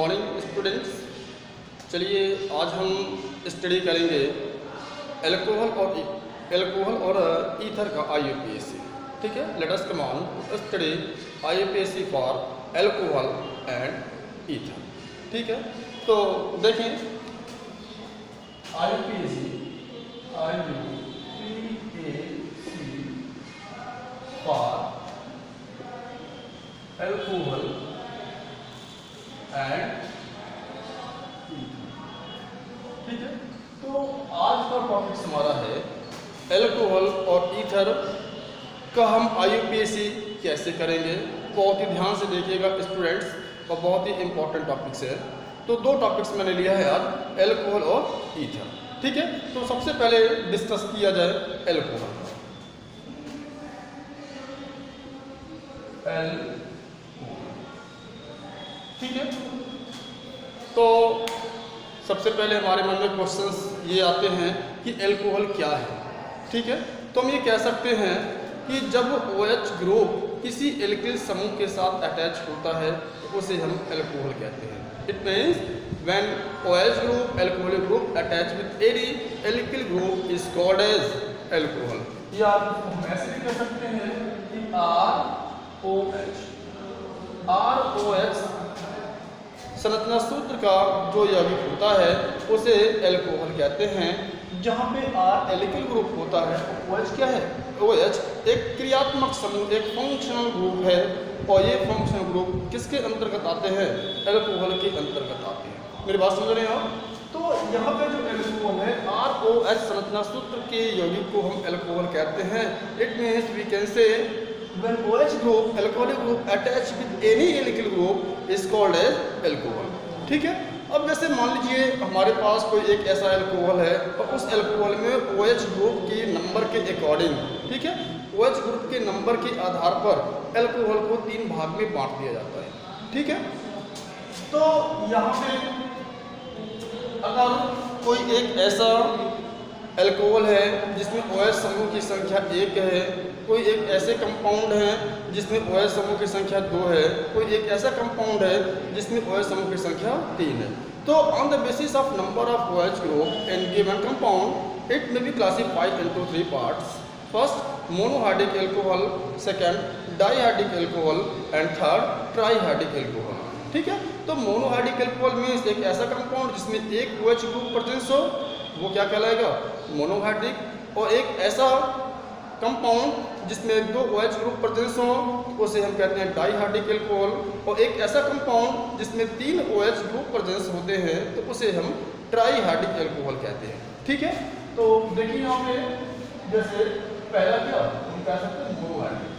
Morning students. चलिए आज हम स्टडी करेंगे एल्कोहल और ईथर का IUPAC। ठीक है, let us come on study IUPAC for alcohol and ether. ठीक है, तो देखें IUPAC for alcohol and ether. ठीक है, तो आज का टॉपिक हमारा है एल्कोहल और ईथर का हम IUPAC कैसे करेंगे। बहुत ही ध्यान से देखिएगा स्टूडेंट्स, और बहुत ही इंपॉर्टेंट टॉपिक्स है। तो दो टॉपिक्स मैंने लिया है आज, एल्कोहल और ईथर। ठीक है, तो सबसे पहले डिस्कस किया जाए एल्कोहल। ठीक है, तो सबसे पहले हमारे मन में क्वेश्चंस ये आते हैं कि एल्कोहल क्या है। ठीक है, तो हम ये कह सकते हैं कि जब OH ग्रुप किसी एल्किल समूह के साथ अटैच होता है तो उसे हम एल्कोहल कहते हैं। It means when OH group alcoholic group attach with any alkyl group is called as alcohol. या हम ऐसे भी कह सकते हैं कि ROH संरचना सूत्र का जो यौगिक होता है उसे एल्कोहल कहते हैं। जहाँ पे R एल्किल ग्रुप होता है, OH क्या है? OH एक क्रियात्मक समूह, एक फंक्शनल ग्रुप है, और ये फंक्शनल ग्रुप किसके अंतर्गत आते हैं? एल्कोहल के अंतर्गत आते हैं। मेरी बात समझ रहे हैं आप? तो यहाँ पे जो एल्कोहल है, ROH संरचना सूत्र के यौगिक को हम एल्कोहल कहते हैं। It means we can say when OH group alcoholic group attached with any alkyl group is called as alcohol। ठीक है, अब जैसे मान लीजिए हमारे पास कोई एक ऐसा एल्कोहल है और उस एल्कोहल में OH ग्रुप के नंबर के अकॉर्डिंग, ठीक है, OH ग्रुप के नंबर के आधार पर एल्कोहल को 3 भाग में बांट दिया जाता है। ठीक है, तो यहाँ पे अगर कोई एक ऐसा एल्कोहल है जिसमें OH समूह की संख्या 1 है, कोई एक ऐसे कंपाउंड है जिसमें OH समूह की संख्या 2 है, कोई एक ऐसा कंपाउंड है जिसमें OH समूह की संख्या 3 है, तो on the basis of number of OH group in given compound it may be classified into 3 parts. First monohydric alcohol, second dihydric alcohol and third trihydric alcohol. ठीक है, तो मोनोहाइड्रिक एल्कोहल मीन्स एक ऐसा कंपाउंड जिसमें एक OH group presence हो, वो क्या कहलाएगा? मोनोहाइड्रिक। और एक ऐसा कंपाउंड जिसमें 2 OH ग्रुप प्रेजेंस हो उसे हम कहते हैं डाइहाइड्रिक एल्कोहल। और एक ऐसा कंपाउंड जिसमें 3 OH ग्रुप प्रेजेंस होते हैं तो उसे हम ट्राइहाइड्रिक एल्कोहल कहते हैं। ठीक है, तो देखिए यहाँ पे जैसे पहला क्या हम कह सकते हैं मोनोहाइड्रिक।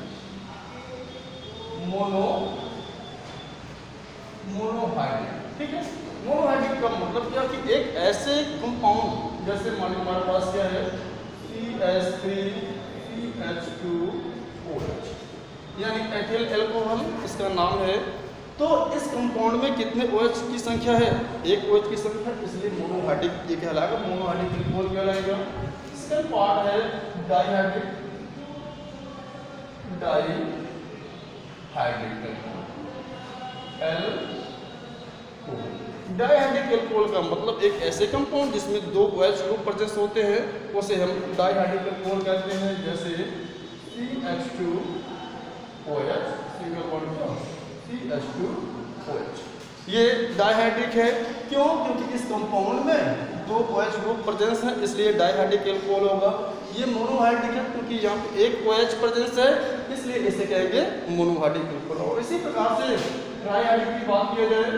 ठीक है, मोनोहाइड्रिक का मतलब क्या कि एक ऐसे कंपाउंड जैसे मान लीजिए हमारे पास क्या है CH3CH2OH, यानी एथिल एल्कोहल इसका नाम है। तो इस कंपाउंड में कितने OH की संख्या है? एक OH की संख्या, इसलिए मोनोहाइड्रिक ये कहलाएगा, मोनोहाइड्रिक एल्कोहल कहलाएगा। सेकंड पार्ट है डाइहाइड्रिक डाइहाइड्रिक एल्कोहल का मतलब एक ऐसे कंपाउंड जिसमें 2 OH ग्रुप प्रेजेंस होते हैं उसे हम डाइहाइड्रिक एल्कोहल कहते हैं। जैसे CH2OH, सिंगल बॉन्ड का CH2OH, ये डाइहाइड्रिक है। क्यों? क्योंकि इस कंपाउंड में 2 OH ग्रुप प्रेजेंस है, इसलिए डाइहाइड्रिक एल्कोहल होगा। ये मोनोहाइड्रिक है क्योंकि यहाँ पे एक OH प्रेजेंस है, इसलिए इसे कहेंगे मोनोहाइड्रिक एल्कोहल। और इसी प्रकार से ट्राइहाइड्रिक की बात किया जाए,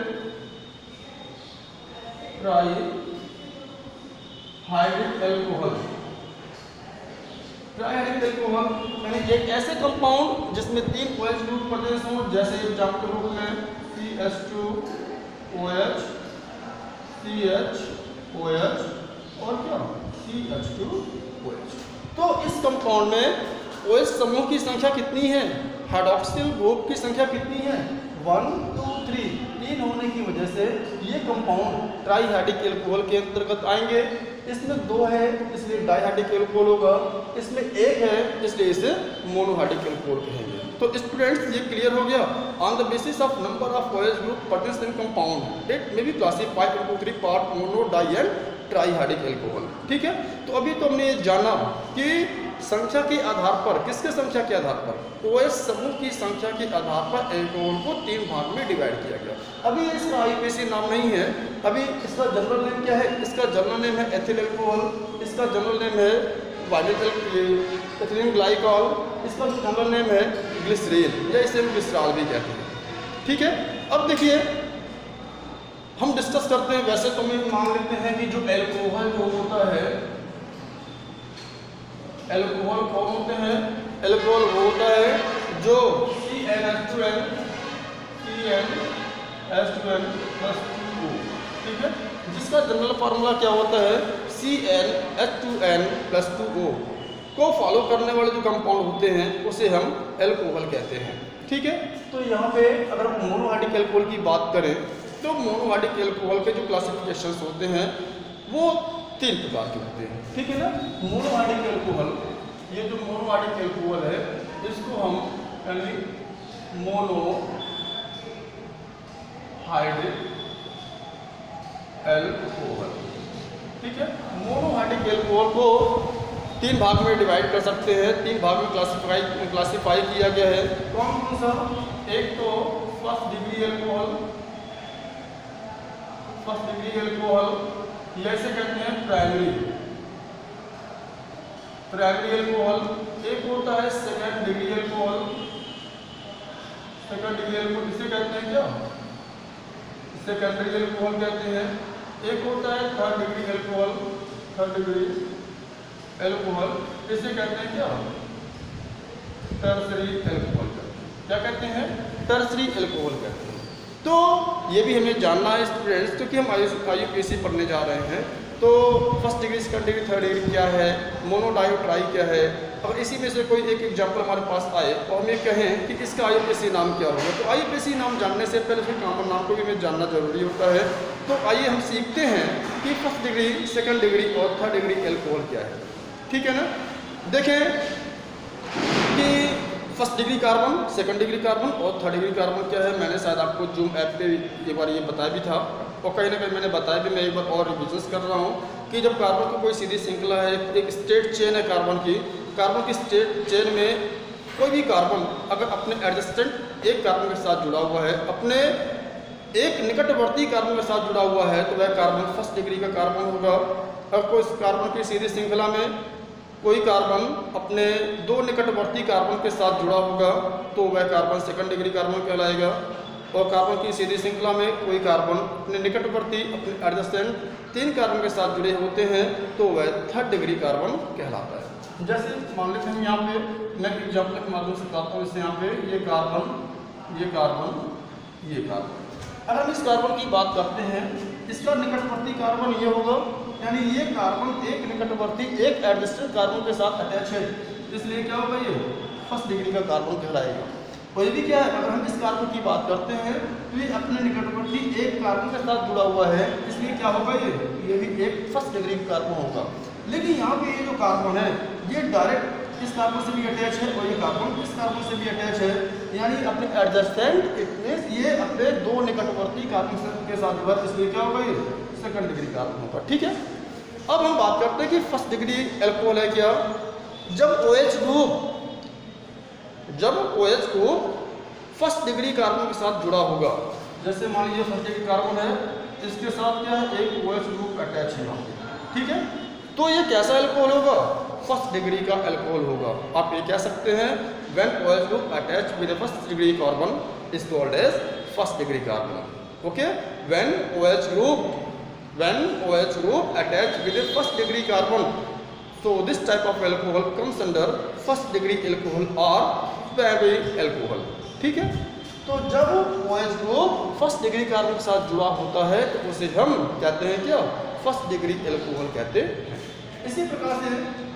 ट्राइहाइड्रिक एल्कोहल यानी एक ऐसे कंपाउंड जिसमें 3 OH ग्रुप प्रेजेंस हो, जैसे एग्जांपल के रूप में CH2OH, CHOH और क्या CH2OH। तो इस कंपाउंड में OH समूह की संख्या कितनी है? हाइड्रोक्सिल ग्रुप की संख्या कितनी है? 1 2 3 होने की वजह से ये कंपाउंड ट्राइहाइड्रिक एल्कोहल के अंतर्गत आएंगे। इसमें 2 है इसलिए डाइहाइड्रिक एल्कोहल होगा, इसमें 1 है इसलिए इसे मोनोहाइड्रिक एल्कोहल कहेंगे। तो स्टूडेंट्स ये क्लियर हो गया। On the basis of number of OH group present in compound it may be classified into 3 part mono, di and trihydric alcohol. ठीक है, तो अभी तो हमने ये जाना कि संख्या के आधार पर, किसके संख्या के आधार पर, OH समूह की संख्या के आधार पर एल्कोहल को 3 भाग में डिवाइड किया गया। अभी इसका IUPAC नाम नहीं है, अभी इसका जनरल नेम क्या है? इसका जनरल नेम है एथिल एल्कोहल, इसका जनरल नेम है एथिलीन ग्लाइकॉल, इसका जनरल नेम है ग्लिसरीन या इसे हम ग्लिसरॉल भी कहते हैं। ठीक है, अब देखिए हम डिस्कस करते हैं। वैसे तो हम मान लेते हैं कि जो एल्कोहल जो होता है, एल्कोहल कौन होते हैं? एल्कोहल वो होता है जो CnH2n plus 2O, ठीक है, जिसका जनरल फार्मूला क्या होता है? CnH2n plus 2O को फॉलो करने वाले जो कंपाउंड होते हैं उसे हम एल्कोहल कहते हैं। ठीक है, तो यहाँ पे अगर हम मोनोहाइड्रिक एल्कोहल की बात करें तो मोनोहाइड्रिक एल्कोहल के जो क्लासिफिकेशंस होते हैं वो 3 प्रकार के होते हैं। ठीक है ना, मोनोहाइड्रिक एल्कोहल, ये जो मोनोहाइड्रिक एल्कोहल है इसको हम यानी मोनोहाइड्रिक एल्कोहल, ठीक है, मोनोहाइड्रिक एल्कोहल को 3 भाग में डिवाइड कर सकते हैं, 3 भाग में क्लासिफाई किया गया है। कौन कौन सा? एक तो फर्स्ट डिग्री एल्कोहल, या इसे कहते हैं प्राइमरी एल्कोहल। एक होता है सेकेंड डिग्री एल्कोहल, इसे कहते हैं क्या? सेकेंडरी एल्कोहल कहते हैं। एक होता है थर्ड डिग्री एल्कोहल, इसे कहते हैं क्या? Tertiary alcohol. क्या कहते हैं? टर्सरी एल्कोहल कहते हैं। तो ये भी हमें जानना है स्टूडेंट्स, क्योंकि हम IUPAC पढ़ने जा रहे हैं। तो first degree, second degree, third degree क्या है, मोनो, डाई और ट्राई क्या है। अगर इसी में से कोई एक एग्जाम्पल हमारे पास आए और हमें कहें कि इसका IUPAC नाम क्या होगा, तो IUPAC नाम जानने से पहले उसके कॉमन नाम को भी हमें जानना जरूरी होता है। तो आइए हम सीखते हैं कि फर्स्ट डिग्री, सेकंड डिग्री और थर्ड डिग्री एल्कोहल क्या है। ठीक है ना, देखें कि first degree carbon, second degree carbon और थर्ड डिग्री कार्बन क्या है। मैंने शायद आपको जूम ऐप पे एक बार ये बताया भी था और कहीं ना कहीं मैंने बताया भी, मैं एक बार और रिविजन कर रहा हूँ कि जब कार्बन की कोई सीधी श्रृंखला है, एक स्टेट चेन है कार्बन की स्टेट चेन में कोई भी कार्बन अगर अपने एडजस्टेंट एक कार्बन के साथ जुड़ा हुआ है, अपने एक निकटवर्ती कार्बन के साथ जुड़ा हुआ है, तो वह कार्बन फर्स्ट डिग्री का कार्बन होगा। अगर कोई कार्बन की सीधी श्रृंखला में कोई कार्बन अपने 2 निकटवर्ती कार्बन के साथ जुड़ा होगा तो वह कार्बन सेकंड डिग्री कार्बन कहलाएगा। और कार्बन की सीधी श्रृंखला में कोई कार्बन अपने निकटवर्ती, अपने एडजेसेंट 3 कार्बन के साथ जुड़े होते हैं तो वह थर्ड डिग्री कार्बन कहलाता है। जैसे मान लेते हैं यहाँ पे मैं एग्जाम्पल के माध्यम से बताता हूँ। जैसे यहाँ पे ये कार्बन, अगर हम इस कार्बन की बात करते हैं, इसका निकटवर्ती कार्बन ये होगा, यानी ये कार्बन एक निकटवर्ती, एक एडजेसेंट कार्बन के साथ अटैच है, इसलिए क्या होगा? ये फर्स्ट डिग्री का कार्बन कहलाएगा। और ये भी क्या है, अगर हम इस कार्बन की बात करते हैं तो ये अपने निकटवर्ती एक कार्बन के साथ जुड़ा हुआ है, इसलिए क्या होगा? ये भी एक फर्स्ट डिग्री कार्बन होगा। लेकिन यहाँ पे ये जो कार्बन है ये डायरेक्ट इस कार्बन से भी अटैच है और ये कार्बन इस कार्बन से भी अटैच है, यानी अपने एडजेसेंट, इट मींस ये अपने 2 निकटवर्ती कार्बन के साथ जुड़ा, इसलिए क्या होगा? ये सेकंड डिग्री कार्बन होगा। ठीक है, अब हम बात करते हैं कि फर्स्ट डिग्री एल्कोहल है क्या? जब OH group first degree carbon के साथ जुड़ा होगा, जैसे मान लीजिए फर्स्ट डिग्री कार्बन है, इसके साथ क्या है? एक OH ग्रुप अटैच है यहाँ पे, ठीक है, तो ये कैसा एल्कोहल होगा? फर्स्ट डिग्री का एल्कोहल होगा। आप ये कह सकते हैं when OH group attach with first degree carbon is called as first degree carbon. Okay, when OH group attached with a first degree carbon, so this type of alcohol comes under first degree alcohol or primary alcohol। ठीक है, तो जब OH group first degree carbon के साथ जुड़ा होता है तो उसे हम कहते हैं क्या? फर्स्ट डिग्री एल्कोहल कहते हैं। इसी प्रकार से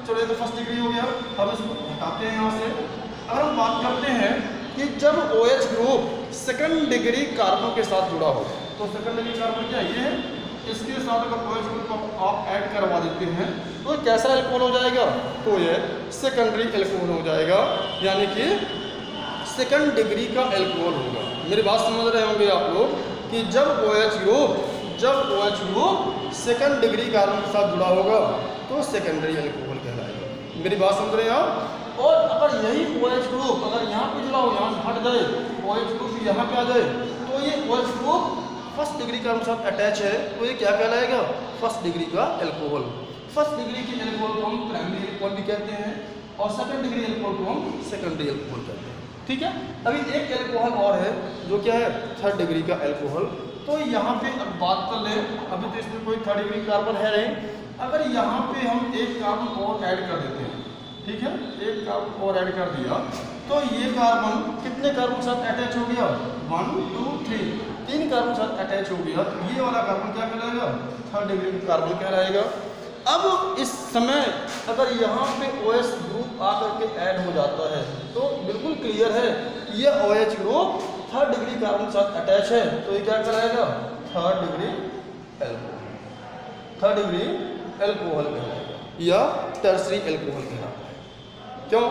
चलो, तो फर्स्ट डिग्री हो गया, हम इसको हटाते हैं यहाँ से। अगर हम बात करते हैं कि जब OH group second degree carbon के साथ जुड़ा हो, तो सेकंड डिग्री कार्बन क्या? ये है, इसके साथ अगर OH ग्रुप आप ऐड करवा देते हैं तो कैसा एल्कोहल हो जाएगा? तो ये सेकेंडरी एल्कोहल हो जाएगा, यानी कि सेकंड डिग्री का एल्कोहल होगा। मेरी बात समझ रहे होंगे आप लोग कि जब OH group second degree carbon के साथ जुड़ा होगा तो सेकेंडरी एल्कोहल कहलाएगा। मेरी बात समझ रहे हैं आप? और अगर यही OH ग्रुप अगर यहाँ पे जुड़ा हो, यहाँ से हट जाए, OH ग्रुप यहाँ पे आ जाए, तो ये OH group first degree carbon के साथ अटैच है, तो ये क्या कहलाएगा? फर्स्ट डिग्री का एल्कोहल। फर्स्ट डिग्री के एल्कोहल को हम प्राइमरी एल्कोहल भी कहते हैं और सेकंड डिग्री एल्कोहल को हम सेकेंडरी एल्कोहल कहते हैं। ठीक है, अभी एक एल्कोहल और है जो क्या है? थर्ड डिग्री का एल्कोहल। तो यहाँ पे अब बात कर ले, अभी तो इसमें कोई थर्ड डिग्री कार्बन है नहीं, अगर यहाँ पे हम एक कार्बन और ऐड कर देते हैं, ठीक है, एक कार्बन और ऐड कर दिया, तो ये कार्बन कितने कार्बन के साथ अटैच हो गया? 1 2 3, 3 कार्बन के साथ अटैच हो गया, तो ये वाला कार्बन क्या कहलाएगा? थर्ड डिग्री कार्बन कहलाएगा। अब इस समय अगर यहाँ पे OH ग्रुप आकर के ऐड हो जाता है तो बिल्कुल क्लियर है ये OH group third degree carbon के साथ अटैच है, तो ये क्या कहलाएगा? Third degree alcohol, third degree alcohol कहलाएगा या टर्सरी एल्कोहल कहलाता है। क्यों?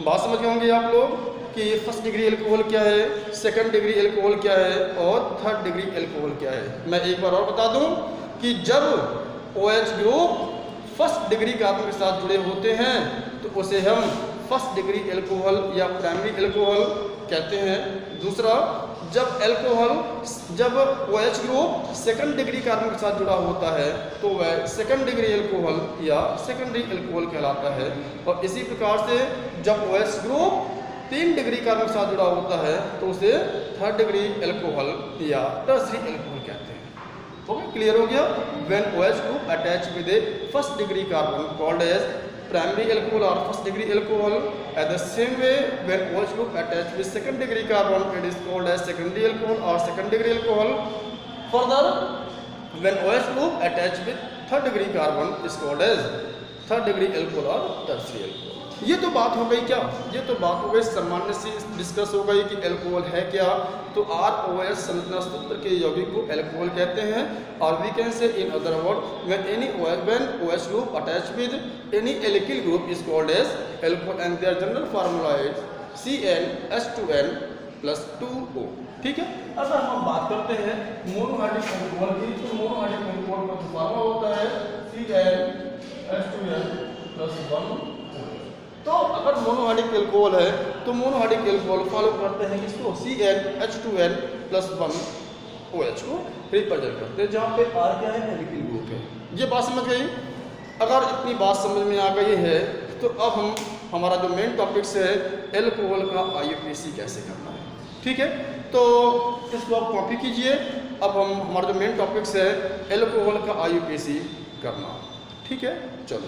बात समझ गए होंगे आप लोग कि फर्स्ट डिग्री एल्कोहल क्या है, सेकंड डिग्री एल्कोहल क्या है और थर्ड डिग्री एल्कोहल क्या है। मैं एक बार और बता दूं कि जब OH group first degree carbon के साथ जुड़े होते हैं तो उसे हम फर्स्ट डिग्री एल्कोहल या प्राइमरी एल्कोहल कहते हैं। दूसरा, जब OH group second degree carbon के साथ जुड़ा होता है तो वह सेकंड डिग्री एल्कोहल या सेकेंडरी एल्कोहल कहलाता है। और इसी प्रकार से जब OH ग्रुप 3 डिग्री कार्बन के साथ जुड़ा होता है तो उसे थर्ड डिग्री एल्कोहल या टर्सरी एल्कोहल कहते हैं। ओके, क्लियर हो गया? When OH group attach with a first degree carbon called as primary alcohol और first degree alcohol, at the same way when OH group attach with second degree carbon it is called as secondary alcohol और second degree alcohol. Further when OH group attach with third degree carbon is called as third degree alcohol और tertiary alcohol. ये तो बात हो गई क्या? ये तो बात हो गई सामान्य सी डिस्कस हो गई कि एल्कोहल है क्या। तो ROH संरचना सूत्र के यौगिक को एल्कोहल कहते हैं। और we can say in other word when OH group attach with any alkyl group is called as alcohol and their general formula is CnH2n+2O। ठीक है, अगर हम बात करते हैं मोनोहाइड्रिक एल्कोहल की, तो मोनोहाइड्रिक एल्कोहल का फार्मूला होता है CnH2n+1। तो अगर मोनोहाइड्रिक एल्कोहल है तो मोनोहाइड्रिक एल्कोहल फॉलो करते हैं किसको? CnH2n+1OH को रिप्रेजेंट करते हैं, जहाँ पे R क्या है? एल्किल ग्रुप है। ये बात समझ गई? अगर इतनी बात समझ में आ गई है तो अब हमारा जो मेन टॉपिक्स है एल्कोहल का IUPAC कैसे करना है। ठीक है, तो इसको आप कॉपी कीजिए। अब हमारा जो मेन टॉपिक्स है एल्कोहल का IUPAC करना। ठीक है, चलो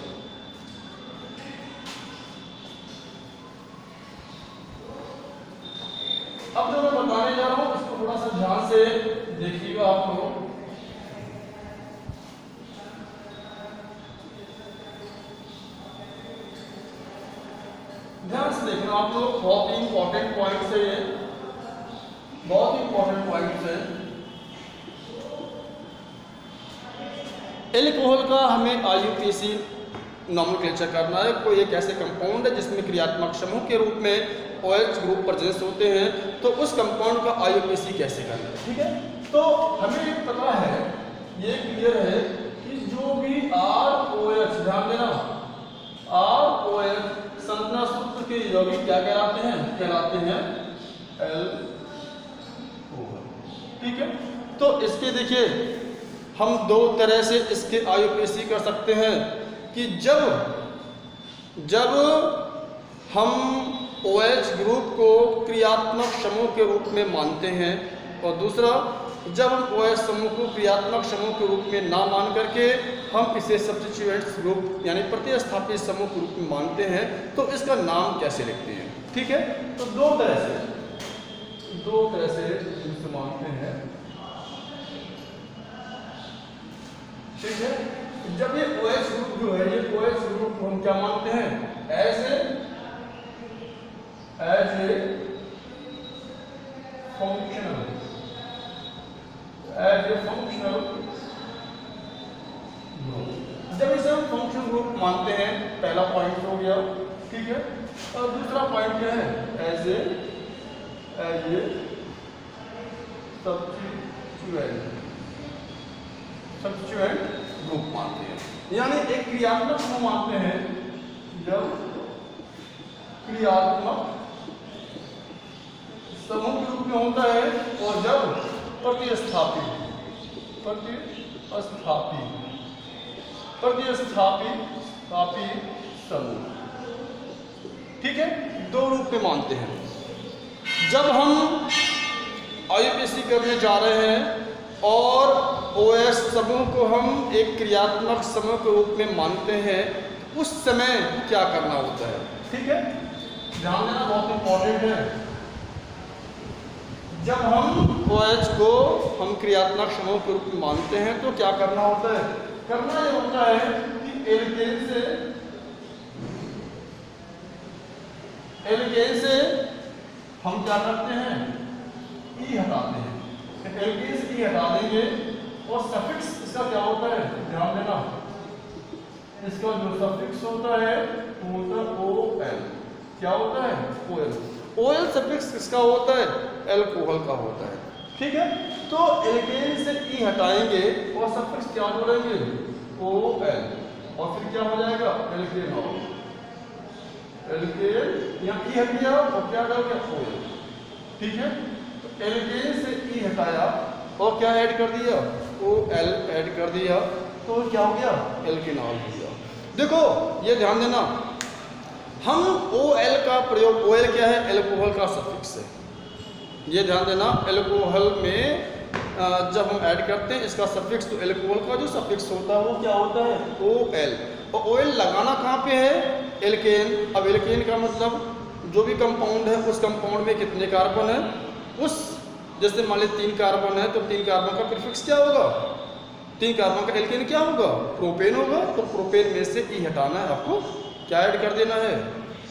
अब जो मैं बताने जा रहा हूं इसको थोड़ा सा ध्यान से देखिएगा आप लोग। ध्यान से देखना आप लोग, बहुत ही इंपॉर्टेंट पॉइंट्स है ये, बहुत ही इंपॉर्टेंट पॉइंट्स है। एल्कोहल का हमें IUPAC नॉमेनक्लेचर करना है। कोई एक ऐसे कंपाउंड है जिसमें क्रियात्मक समूह के रूप में OH ग्रुप प्रेजेंस होते हैं, तो उस कंपाउंड का IUPAC कैसे करना है। ठीक है, तो हमें पता है, ये क्लियर है कि जो भी ROH, ध्यान देना, ROH संरचना सूत्र के यौगिक क्या कहलाते हैं? कहलाते हैं एल्कोहल। ठीक है, तो इसके देखिए हम दो तरह से इसके IUPAC कर सकते हैं कि जब हम OH ग्रुप को क्रियात्मक समूह के रूप में मानते हैं, और दूसरा जब हम OH समूह को क्रियात्मक समूह के रूप में ना मान करके हम इसे सब्स्टिट्यूएंट्स ग्रुप यानी प्रतिस्थापित समूह के रूप में मानते हैं, तो इसका नाम कैसे लिखते हैं। ठीक है, तो दो तरह से इसे मानते हैं। ठीक है, जब ये OH ग्रुप जो है, ये OH ग्रुप को हम क्या मानते हैं? As a functional function group मानते हैं, पहला पॉइंट हो गया, ठीक है। और दूसरा पॉइंट क्या है, एज ए सब्स्टिट्यूएंट ग्रुप मानते हैं, यानी एक क्रियात्मक समूह मानते हैं जब क्रियात्मक समूह के रूप में होता है और जब प्रतिस्थापी समूह, ठीक है, दो रूप में मानते हैं। जब हम आईयूपीएसी करने जा रहे हैं और ओएस समूह को हम एक क्रियात्मक समूह के रूप में मानते हैं, उस समय क्या करना होता है, ठीक है, ध्यान देना बहुत इंपॉर्टेंट है। जब हम OH को हम क्रियात्मक समूह के रूप में मानते हैं तो क्या करना होता है, करना ये होता है कि एल्केन से हम क्या करते हैं, ई हटाते हैं। एल्केन से ई हटा देंगे और सफिक्स इसका क्या होता है, ध्यान देना, इसका जो सफिक्स होता है वो होता है OL। क्या होता है, OL। OL सफिक्स किसका होता है, एल्कोहल का होता है, ठीक है। तो एल्केन से ई हटाएंगे और सफिक्स क्या जोड़ेंगे, OL, और फिर क्या हो जाएगा, एल्केनॉल। एल्केन यहाँ ई हट गया और क्या डाल गया, OL, ठीक है। तो एल्केन से ई हटाया और क्या ऐड कर दिया, OL ऐड कर दिया, तो क्या हो गया, एल्केनॉल हो गया। देखो ये ध्यान देना, हम OL का प्रयोग, OL क्या है, एल्कोहल का सफिक्स है, ये ध्यान देना। एल्कोहल में जब हम ऐड करते हैं इसका सफिक्स, तो एल्कोहल का जो सफिक्स होता है वो क्या होता है, OL। और OL लगाना कहाँ पे है, एल्केन। अब एल्केन का मतलब जो भी कंपाउंड है उस कंपाउंड में कितने कार्बन है, उस, जैसे मान लीजिए 3 कार्बन है तो 3 कार्बन का प्रीफिक्स क्या होगा, 3 कार्बन का एल्केन क्या होगा, प्रोपेन होगा। तो प्रोपेन में से ई हटाना है, आपको क्या ऐड कर देना है,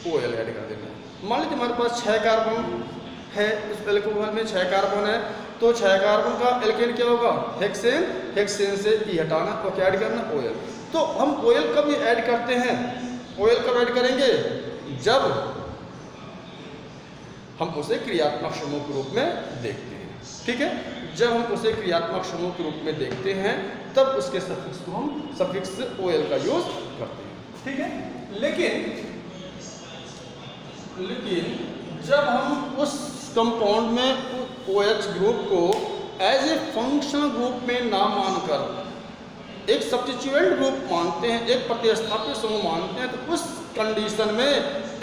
OL ऐड कर देना है। मान लीजिए हमारे पास 6 कार्बन है, उस एल्कोहल में 6 कार्बन है, तो 6 कार्बन का एल्केन क्या होगा, हेक्सेन। हेक्सेन से ई हटाना और क्या ऐड करना, OL। तो हम OL कब ऐड करते हैं, OL कब ऐड करेंगे, जब हम उसे क्रियात्मक समूह के रूप में देखते हैं, ठीक है। जब हम उसे क्रियात्मक समूह के रूप में देखते हैं तब उसके सफिक्स को हम सफिक्स OL का यूज करते हैं, ठीक है। लेकिन जब हम उस कंपाउंड में OH ग्रुप को एज ए फंक्शनल ग्रुप में ना मानकर एक सब्स्टिट्यूएंट ग्रुप मानते हैं, एक प्रतिस्थापित समूह मानते हैं, तो उस कंडीशन में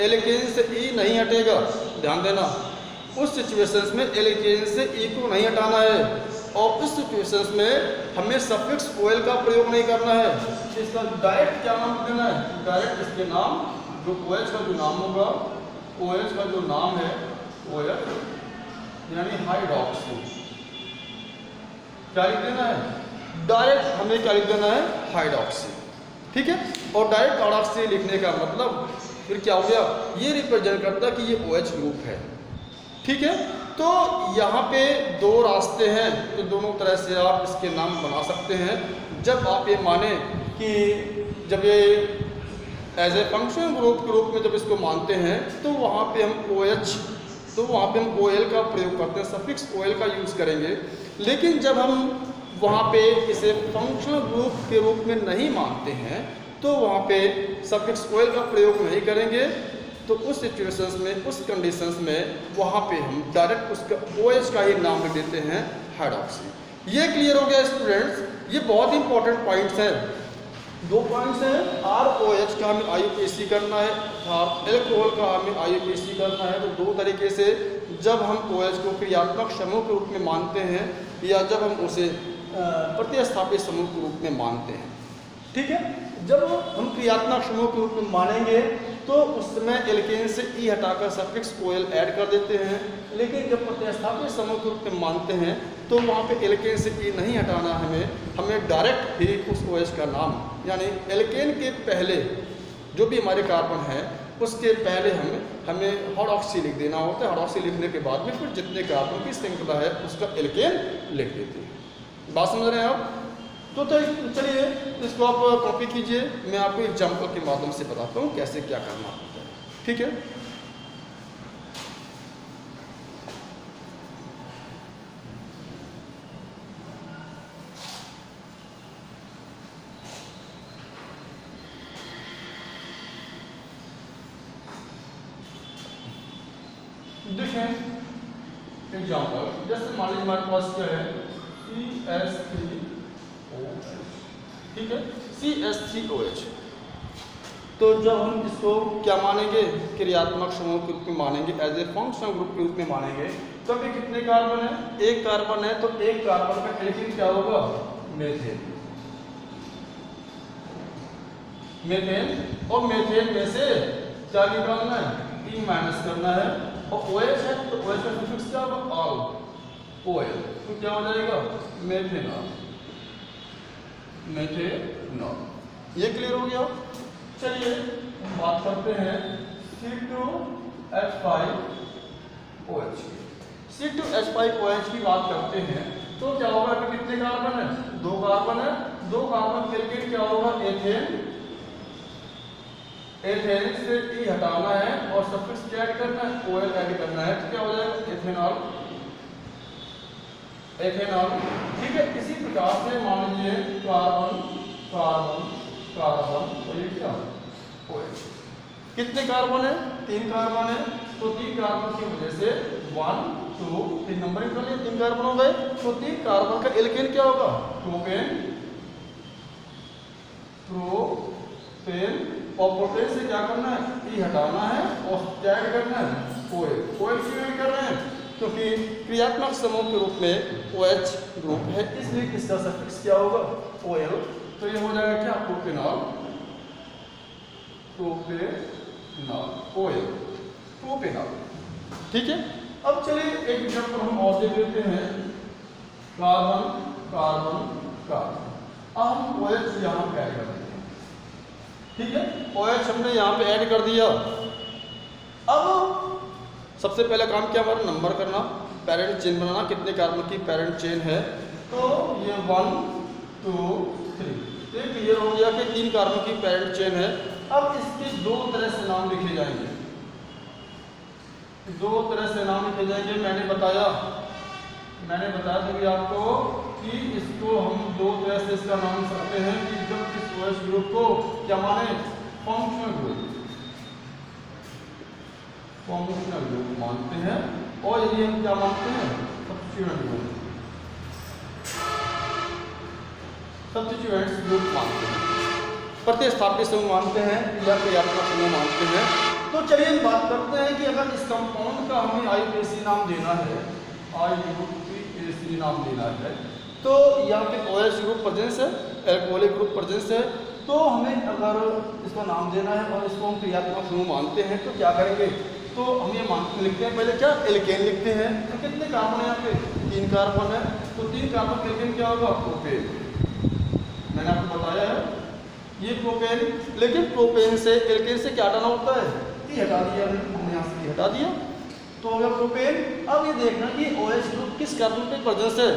एल्केन से ई नहीं हटेगा। ध्यान देना, उस सिचुएशंस में एल्केन से ई को नहीं हटाना है और उस सिचुएशंस में हमें सफिक्स OL का प्रयोग नहीं करना है। इसका डायरेक्ट क्या नाम देना है, डायरेक्ट इसके नाम, जो OH का जो नाम होगा, OH का जो नाम है OH यानी हाइड्रॉक्सी, क्या लिख देना है, डायरेक्ट हमें क्या लिख देना है, हाइड्रॉक्सी, ठीक है। और डायरेक्ट हाइड्रॉक्सी लिखने का मतलब फिर क्या हो गया, ये रिप्रेजेंट करता है कि ये OH ग्रुप है, ठीक है। तो यहाँ पे 2 रास्ते हैं, तो दोनों तरह से आप इसके नाम बना सकते हैं। जब आप ये माने कि जब ये एज ए फंक्शन ग्रुप के रूप में जब इसको मानते हैं तो वहाँ पे हम OH, तो वहाँ पे हम OL का प्रयोग करते हैं, सफिक्स OL का यूज़ करेंगे। लेकिन जब हम वहाँ पे इसे फंक्शनल ग्रुप के रूप में नहीं मानते हैं तो वहाँ पे सफिक्स OL का प्रयोग नहीं करेंगे। तो उस सिचुएशंस में, उस कंडीशंस में वहाँ पे हम डायरेक्ट उसका OH का ही नाम लिख देते हैं, हाइड्रॉक्सी। ये क्लियर हो गया स्टूडेंट्स, ये बहुत इंपॉर्टेंट पॉइंट्स हैं। 2 पॉइंट्स हैं, ROH का हमें आईयूपीएसी करना है और एल्कोहल का हमें आईयूपीएसी करना है। तो 2 तरीके से जब हम OH को क्रियात्मक समूह के रूप में मानते हैं या जब हम उसे प्रतिस्थापित समूह के रूप में मानते हैं, ठीक है। जब हम क्रियात्मक समूह के रूप में मानेंगे तो उस समय एल्केन से ई हटाकर सफिक्स OL ऐड कर देते हैं। लेकिन जब प्रतिस्थापित समूह के रूप में मानते हैं तो वहाँ पे एल्केन से ई नहीं हटाना, हमें डायरेक्ट ही उस OH का नाम, यानी एल्केन के पहले जो भी हमारे कार्बन है उसके पहले हमें हाइड्रॉक्सी लिख देना होता है। हाइड्रॉक्सी लिखने के बाद में फिर जितने कार्बन की श्रृंखला है उसका एल्केन लिख देते हैं। बात समझ रहे हैं आप? तो चलिए इसको आप कॉपी कीजिए, मैं आपको एग्जाम्पल के माध्यम से बताता हूँ कैसे क्या करना होता है। ठीक है, देखें एग्जाम्पल, जैसे मान लीजिए हमारे पास क्या है CH3OH, ठीक है, CH3OH। तो जब हम इसको क्या मानेंगे, क्रियात्मक समूह के रूप में मानेंगे, एज ए फंक्शनल ग्रुप के रूप में मानेंगे, तब ये कितने कार्बन है, एक कार्बन है, तो एक कार्बन का एल्कीन क्या होगा, मेथेन। मेथेन, और मेथेन में से क्या निकालना है, E माइनस करना है, और OH है तो OH का सफिक्स क्या होगा, ऑल, OL, तो क्या हो जाएगा, मेथेनॉल। मेथेनॉल, ये क्लियर हो गया। चलिए हम बात करते हैं C2H5OH की। C2H5OH की बात करते हैं तो क्या होगा, अभी कितने कार्बन है, दो कार्बन है, दो कार्बन के लिए क्या होगा, एथेन। एथेन से E हटाना है और सफिक्स क्या ऐड करना है, OL ऐड करना है, तो क्या हो जाएगा, एथेनॉल। एथेनॉल, ठीक है। इसी प्रकार से मान लीजिए कार्बन कार्बन कार्बन, तो ये क्या, OH। कितने कार्बन है, तीन कार्बन है, तो तीन कार्बन की वजह से 1 2 3 नंबर निकल लिए, तीन कार्बन हो गए, तो तीन कार्बन का एल्केन क्या होगा, प्रोपेन। प्रोपेन, और प्रोपेन से क्या करना है, E हटाना है और क्या ऐड करना है, OL। OL क्यों ऐड कर रहे हैं, क्योंकि क्रियात्मक समूह के रूप में OH ग्रुप है, इसलिए इसका सफिक्स क्या होगा, OL। तो ये हो जाएगा क्या, प्रोपेनॉल। प्रोपेनॉल, OL, प्रोपेनॉल, ठीक है। अब चलिए एक एग्जांपल हम और देख लेते हैं, कार्बन कार्बन कार्बन। अब हम OH यहाँ पे ऐड कर देते हैं, ठीक है। OH हमने यहाँ पे ऐड कर दिया। अब सबसे पहला काम क्या हमारा, नंबर करना, पैरेंट चेन बनाना, कितने कार्बन की पैरेंट चेन है, तो ये 1 2 3, ये क्लियर हो गया कि तीन कार्बन की पैरेंट चेन है। अब इसके दो तरह से नाम लिखे जाएंगे, दो तरह से नाम लिखे जाएंगे। मैंने बताया था आपको कि इसको हम दो तरह से इसका नाम सकते हैं कि जब इस OH ग्रुप को क्या माने, फंक्शनल ग्रुप मानते हैं, और यदि हम क्या मानते हैं, सब्स्टिट्यूएंट्स ग्रुप मानते हैं, प्रतिस्थापित समूह मानते हैं, या क्रियात्मक समूह मानते हैं। तो चलिए हम बात करते हैं कि अगर इस कंपाउंड का हमें IUPAC नाम देना है, IUPAC नाम देना है, तो यहाँ पे OH ग्रुप प्रेजेंस है, एल्कोहलिक ग्रुप प्रेजेंस है, तो हमें अगर इसका नाम देना है और इसको हम क्रियात्मक समूह मानते हैं, तो क्या करेंगे, तो हम ये लिखते हैं पहले क्या, एल्केन लिखते हैं। तो कितने कार्बन है यहाँ पे, तीन कार्बन है, तो तीन कार्बन एल्केन क्या होगा, प्रोपेन। मैंने आपको बताया है ये प्रोपेन, लेकिन प्रोपेन से एल्केन से क्या हटाना होता है, E हटा दिया, हमने यहाँ से E हटा दिया, तो हो गया प्रोपेन। अब ये देखना कि OH ग्रुप किस कार्बन पे प्रेजेंस है,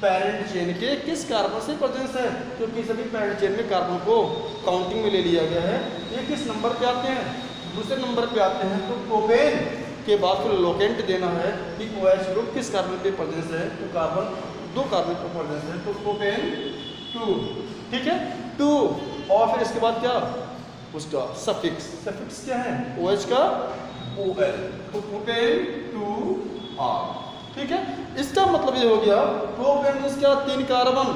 पैरेंट चेन के किस कार्बन से प्रेजेंस है, क्योंकि सभी पैरेंट चेन में कार्बन को काउंटिंग में ले लिया गया है। ये किस नंबर पे आते हैं, दूसरे नंबर पे आते हैं। तो प्रोपेन के बाद फिर लोकेंट देना है कि OH ग्रुप किस कार्बन पे प्रेजेंस है, तो कार्बन दो कार्बन पे प्रेजेंस है, तो प्रोपेन 2, ठीक है 2, और फिर इसके बाद क्या, उसका सफिक्स क्या है, OH का OL, तो प्रोपेन 2R, ठीक है। इसका मतलब ये हो गया, प्रोपेन मींस क्या, तीन कार्बन,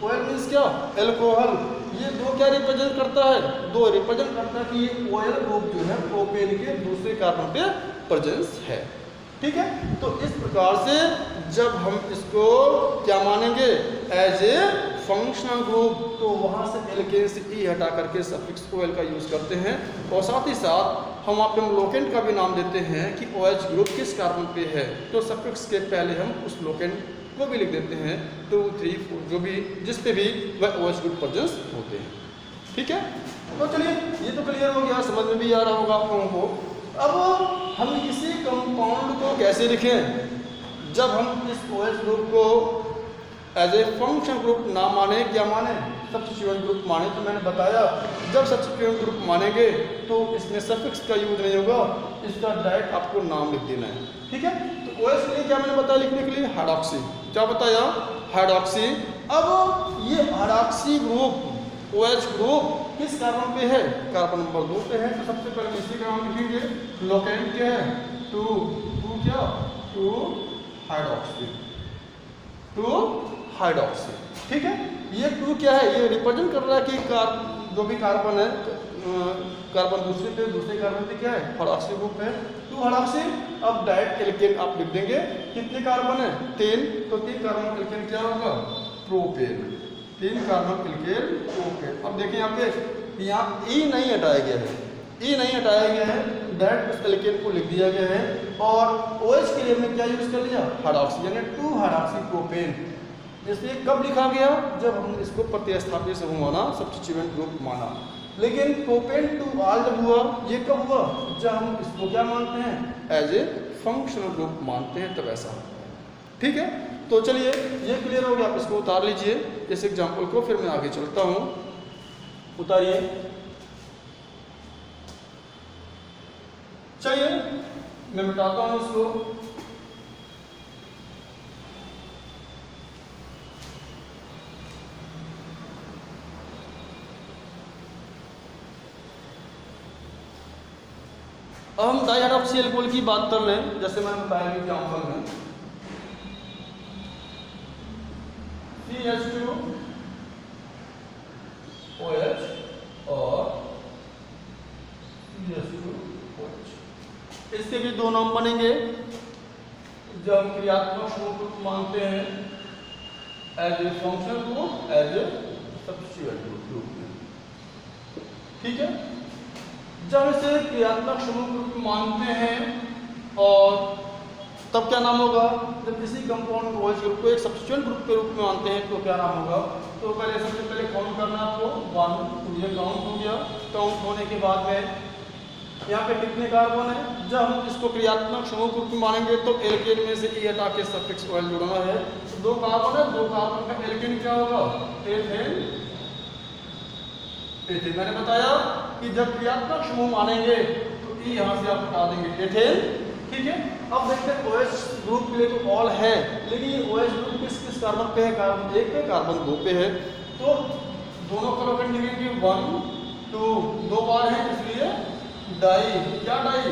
OL मींस क्या, एल्कोहल। ये दो क्या रिप्रेजेंट करता है, दो रिप्रेजेंट करता है कि ये OL ग्रुप जो है प्रोपेन के दूसरे कार्बन पे प्रेजेंस है, ठीक है। तो इस प्रकार से जब हम इसको क्या मानेंगे, एज ए फंक्शनल ग्रुप, तो वहाँ से एल्केन से E हटा करके सफिक्स OL का यूज़ करते हैं, और साथ ही साथ हम आप लोकेंट का भी नाम देते हैं कि OH ग्रुप किस कार्बन पे है, तो सफिक्स के पहले हम उस लोकेंट को भी लिख देते हैं 2 3 4, जो भी जिस पे भी वह OH ग्रुप प्रेजेंस होते हैं, ठीक है। तो चलिए ये तो क्लियर हो गया, समझ में भी आ रहा होगा आप लोगों को। अब हम इसी कंपाउंड को कैसे लिखें, जब हम इस OH ग्रुप को एज ए फंक्शन ग्रुप ना माने, क्या माने, सब्स्टिट्यूएंट ग्रुप माने। तो मैंने बताया जब सब्स्टिट्यूएंट ग्रुप मानेंगे तो इसमें सफिक्स का यूज नहीं होगा, इसका डायरेक्ट आपको नाम लिख देना है, ठीक है। तो OH के लिए क्या मैंने बताया लिखने के लिए, हाइड्रॉक्सी। क्या बताया, हाइड्रॉक्सी। अब ये हाइड्रॉक्सी ग्रुप OH ग्रुप किस कार्बन पे है, कार्बन नंबर 2 पे है। तो सबसे पहले इसी का नाम लिखेंगे, लोकेंट क्या है, 2 क्या, 2 हाइड्रॉक्सी, 2 हाइड्रॉक्सी, ठीक है। ये 2 क्या है, ये रिप्रेजेंट कर रहा है कि जो भी कार्बन है, कार्बन दूसरे कार्बन पे क्या है, हाइड्रॉक्सी ग्रुप है, 2 हाइड्रॉक्सी। अब डायरेक्ट एल्केन आप लिख देंगे, कितने कार्बन है, 3, तो 3 कार्बन एल्केन क्या होगा, प्रोपेन, 3 कार्बन एल्केन प्रोपेन। अब देखिए यहाँ E नहीं हटाया गया है, E नहीं हटाया गया है, डायरेक्ट उस एल्केन को लिख दिया गया है। और OH के लिए हमने क्या यूज कर लिया, हाइड्रॉक्सी, यानी 2 हाइड्रॉक्सी प्रोपेन। इसलिए कब लिखा गया, जब हमने इसको प्रतिस्थापित से माना, सब्स्टिट्यूएंट ग्रुप माना। लेकिन प्रोपेन टू आल जब हुआ, ये कब हुआ, जब हम इसको क्या मानते हैं, एज ए फंक्शनल ग्रुप मानते हैं, तब ऐसा, ठीक है। तो चलिए ये क्लियर हो गया, आप इसको उतार लीजिए इस एग्जाम्पल को, फिर मैं आगे चलता हूँ। उतारिए, चलिए मैं मिटाता हूँ इसको। अब हम डाइहाइड्रॉक्सी अल्कोहल की बात कर लें, जैसे मैंने बताया एग्जाम्पल में, CH2OH और CH2OH, इसके भी 2 नाम बनेंगे जब हम क्रियात्मक समूह ग्रुप मानते हैं, as a functional group, as a substituent group, ठीक है। जब इसे क्रियात्मक समूह ग्रुप मानते हैं और तब क्या नाम होगा, जब किसी कंपाउंड OH ग्रुप को एक सब्स्टिट्यूएंट ग्रुप के रूप में मानते हैं तो क्या नाम होगा। तो पहले सबसे पहले काउंट करना आपको, 1, तो ये काउंट हो गया। काउंट होने के बाद में यहाँ पे कितने कार्बन है, जब हम इसको क्रियात्मक समूह ग्रुप में मानेंगे तो एल्केन में से E हटा के सफिक्स OL जोड़ना है। तो 2 कार्बन है, 2 कार्बन का एल्केन क्या होगा, एथेन। मैंने बताया कि जब क्रियात्मक समूह मानेंगे तो E यहाँ से आप हटा देंगे, एथेन, ठीक है। अब देखते हैं OH ग्रुप के लिए तो ऑल है, लेकिन ये OH ग्रुप किस कार्बन पे है, कार्बन 1 पे, कार्बन 2 पे है। तो दोनों का लोकेंट लिखेंगे 1, 2, 2 बार है इसलिए डाई, क्या डाई,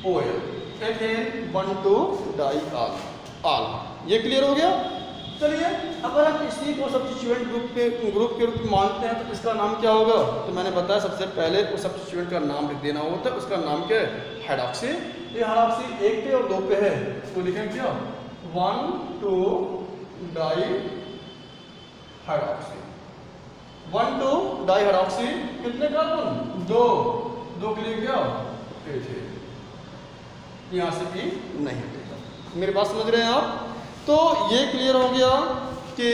OL, एथेन 1, 2 डाई आल। ये क्लियर हो गया। चलिए अगर हम इसी को सब्स्टिट्यूएंट ग्रुप के रूप में मानते हैं तो इसका नाम क्या होगा। तो मैंने बताया सबसे पहले उस सब्स्टिट्यूएंट का नाम लिख देना होता है, उसका नाम क्या है, हाइड्रॉक्सी। ये हाइड्रॉक्सी 1 पे और 2 पे है, तो लिखेंगे क्या, 1, 2 डाई हाइड्रॉक्सी, 1, 2 डाई हाइड्रॉक्सी। कितने कार्बन, 2 के लिए क्या, यहाँ से भी नहीं हटेगा। मेरी बात समझ रहे हैं आप। तो ये क्लियर हो गया कि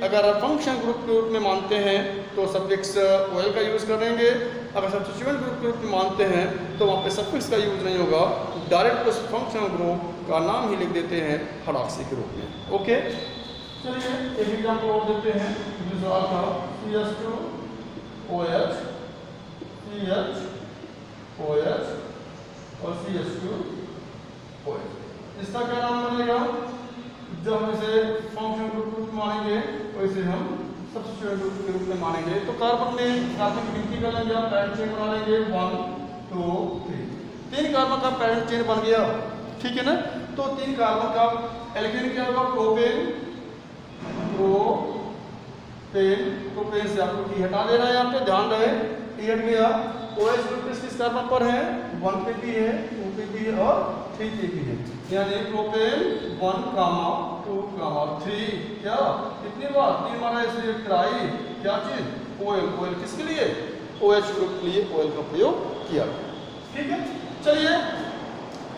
अगर फंक्शन ग्रुप के रूप में मानते हैं तो सफिक्स OL का यूज़ करेंगे, अगर सब्स्टिट्यूएंट ग्रुप के रूप में मानते हैं तो वहाँ पे सफिक्स का यूज़ नहीं होगा, डायरेक्ट उस फंक्शन ग्रुप का नाम ही लिख देते हैं हाइड्रॉक्सी के रूप में। ओके, चलिए एक एग्जाम्पल और देते हैं, मिसाल का CH2OH, CHOH और CH2OH, इसका क्या नाम बनेगा, जब हम इसे फंक्शन ग्रुप मानेंगे तो इसे हम सब्स्टिट्यूएंट ग्रुप के रूप में मानेंगे। तो कार्बन की गिनती कर लेंगे, आप पैरेंट चेन बना लेंगे, 1, 2, 3 कार्बन का पैरेंट चेन बन गया, ठीक है ना। तो 3 कार्बन का एल्केन क्या होगा, प्रोपेन, प्रोपेन से आपको E हटा देना है, यहाँ पे ध्यान रहे, E हट गया। OH ग्रुप किस कार्बन पर है, 1 पे भी है, 2 पे भी है और 3 पे भी है, यानी प्रोपेन 1, 2, 3, क्या कितनी बार, 3 बार है, इसलिए ट्राई क्या चीज, OL किसके लिए, OH ग्रुप के लिए OL का प्रयोग किया, ठीक है। चलिए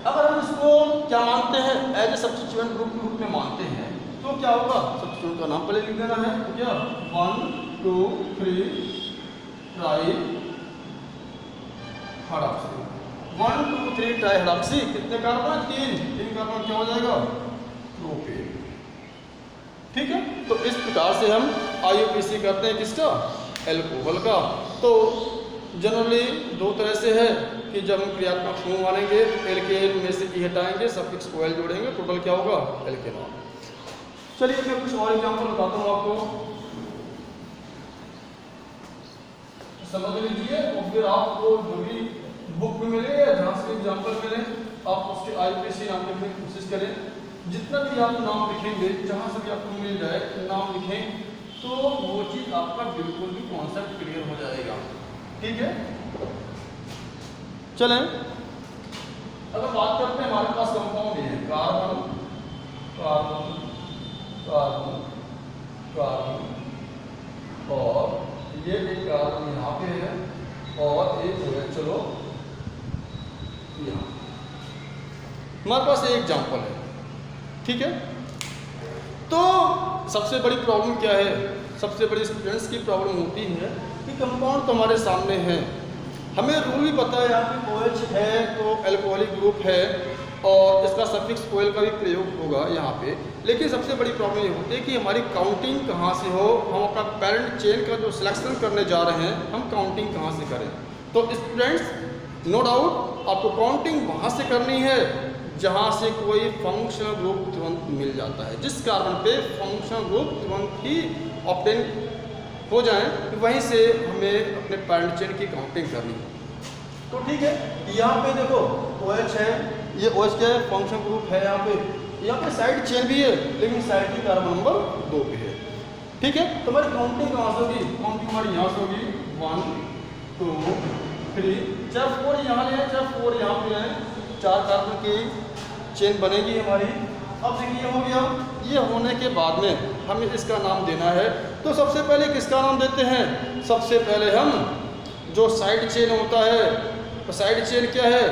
अगर हम इसको क्या मानते हैं, एज ए सब्स्टिट्यूएंट ग्रुप के रूप में मानते हैं तो क्या होगा, सब्स्टिट्यूएंट का नाम पहले लिख देना है, तो क्या 1, 2, 3 ट्राई हाइड्रॉक्सी, 1, 2, 3 ट्राई हाइड्रॉक्सी। कितने कार्बन, 3 कार्बन क्या हो जाएगा, प्रोपेन, ठीक है, तो इस प्रकार से हम IUPAC करते हैं किसका, एल्कोहल का। तो जनरली दो तरह से है कि जब हम क्रियात्मक समूह मानेंगे तो एल्केन में से ई हटाएंगे, सफिक्स OL जोड़ेंगे, टोटल क्या होगा, एल्केनॉल। चलिए मैं कुछ और एग्जांपल बताता हूँ आपको, समझ लीजिए, और फिर आपको जो भी बुक में मिले या जहाँ से एग्जाम्पल मिले आप उसके IUPAC नाम लिखने की कोशिश करें। जितना भी आप नाम लिखेंगे, जहाँ से भी आपको मिल जाए नाम लिखें, तो वो चीज़ आपका बिल्कुल भी कॉन्सेप्ट क्लियर हो जाएगा। ठीक है, चलें अगर बात करते हैं, हमारे पास कंपाउंड है कार्बन कार्बन कार्बन कार्बन, और ये एक कार्बन यहाँ पे है और एक जो है चलो यहाँ, हमारे पास एक एग्जाम्पल है। ठीक है, तो सबसे बड़ी प्रॉब्लम क्या है, सबसे बड़ी स्टूडेंट्स की प्रॉब्लम होती है कि कंपाउंड तो हमारे सामने है, हमें रूल भी पता है, यहाँ पे OH है तो एल्कोहलिक ग्रुप है और इसका सफिक्स OL का भी प्रयोग होगा यहाँ पे, लेकिन सबसे बड़ी प्रॉब्लम ये होती है कि हमारी काउंटिंग कहाँ से हो, हम अपना पेरेंट चेन का जो सिलेक्शन करने जा रहे हैं हम काउंटिंग कहाँ से करें। तो स्टूडेंट्स नो डाउट आपको काउंटिंग वहाँ से करनी है जहाँ से कोई फंक्शनल ग्रुप तुरंत मिल जाता है, जिस कार्बन पे फंक्शनल ग्रुप तुरंत ही ऑब्टेन हो जाए, वहीं से हमें अपने पेरेंट चेन की काउंटिंग करनी है। तो ठीक है, यहाँ पे देखो OH है, ये OH क्या है, फंक्शनल ग्रुप है, यहाँ पे साइड चेन भी है, लेकिन साइड की कार्बन नंबर 2 पे है। ठीक है, तो हमारी काउंटिंग कहाँ से होगी, काउंटिंग हमारी यहाँ से होगी 1 2 3, चाहे 4 यहाँ ले चाहे 4 यहाँ पे है, 4 कार्बन की चेन बनेगी हमारी। अब देखिए हो गया, ये होने के बाद में हमें इसका नाम देना है, तो सबसे पहले किसका नाम देते हैं, सबसे पहले हम जो साइड चेन होता है, तो साइड चेन क्या है,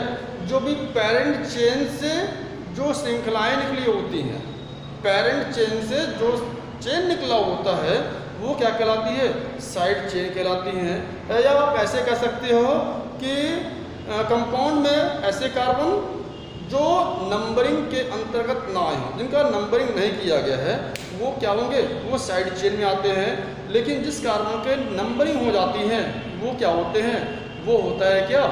जो भी पेरेंट चेन से जो श्रृंखलाएं निकली होती हैं, पेरेंट चेन से जो चेन निकला होता है वो क्या कहलाती है, साइड चेन कहलाती हैं। या आप ऐसे कह सकते हो कि कंपाउंड में ऐसे कार्बन जो नंबरिंग के अंतर्गत ना आए हों, जिनका नंबरिंग नहीं किया गया है, वो क्या होंगे, वो साइड चेन में आते हैं। लेकिन जिस कार्बन के नंबरिंग हो जाती हैं वो क्या होते हैं, वो होता है क्या,